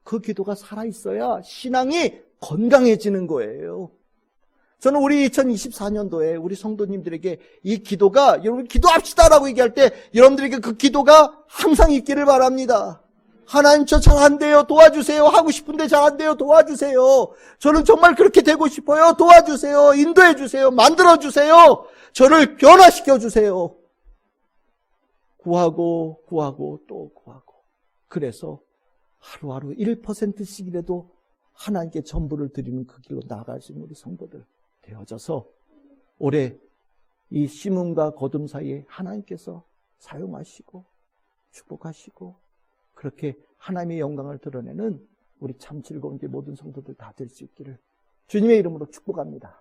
그 기도가 살아있어야 신앙이 건강해지는 거예요. 저는 우리 2024년도에 우리 성도님들에게 이 기도가, 여러분 기도합시다라고 얘기할 때 여러분들에게 그 기도가 항상 있기를 바랍니다. 하나님 저 잘 안 돼요. 도와주세요. 하고 싶은데 잘 안 돼요. 도와주세요. 저는 정말 그렇게 되고 싶어요. 도와주세요. 인도해 주세요. 만들어 주세요. 저를 변화시켜 주세요. 구하고 또 구하고. 그래서 하루하루 1%씩이라도 하나님께 전부를 드리는 그 길로 나아갈 수 있는 우리 성도들 되어져서 올해 이 심음과 거둠 사이에 하나님께서 사용하시고 축복하시고 그렇게 하나님의 영광을 드러내는 우리 참 즐거운 모든 성도들 다 될 수 있기를 주님의 이름으로 축복합니다.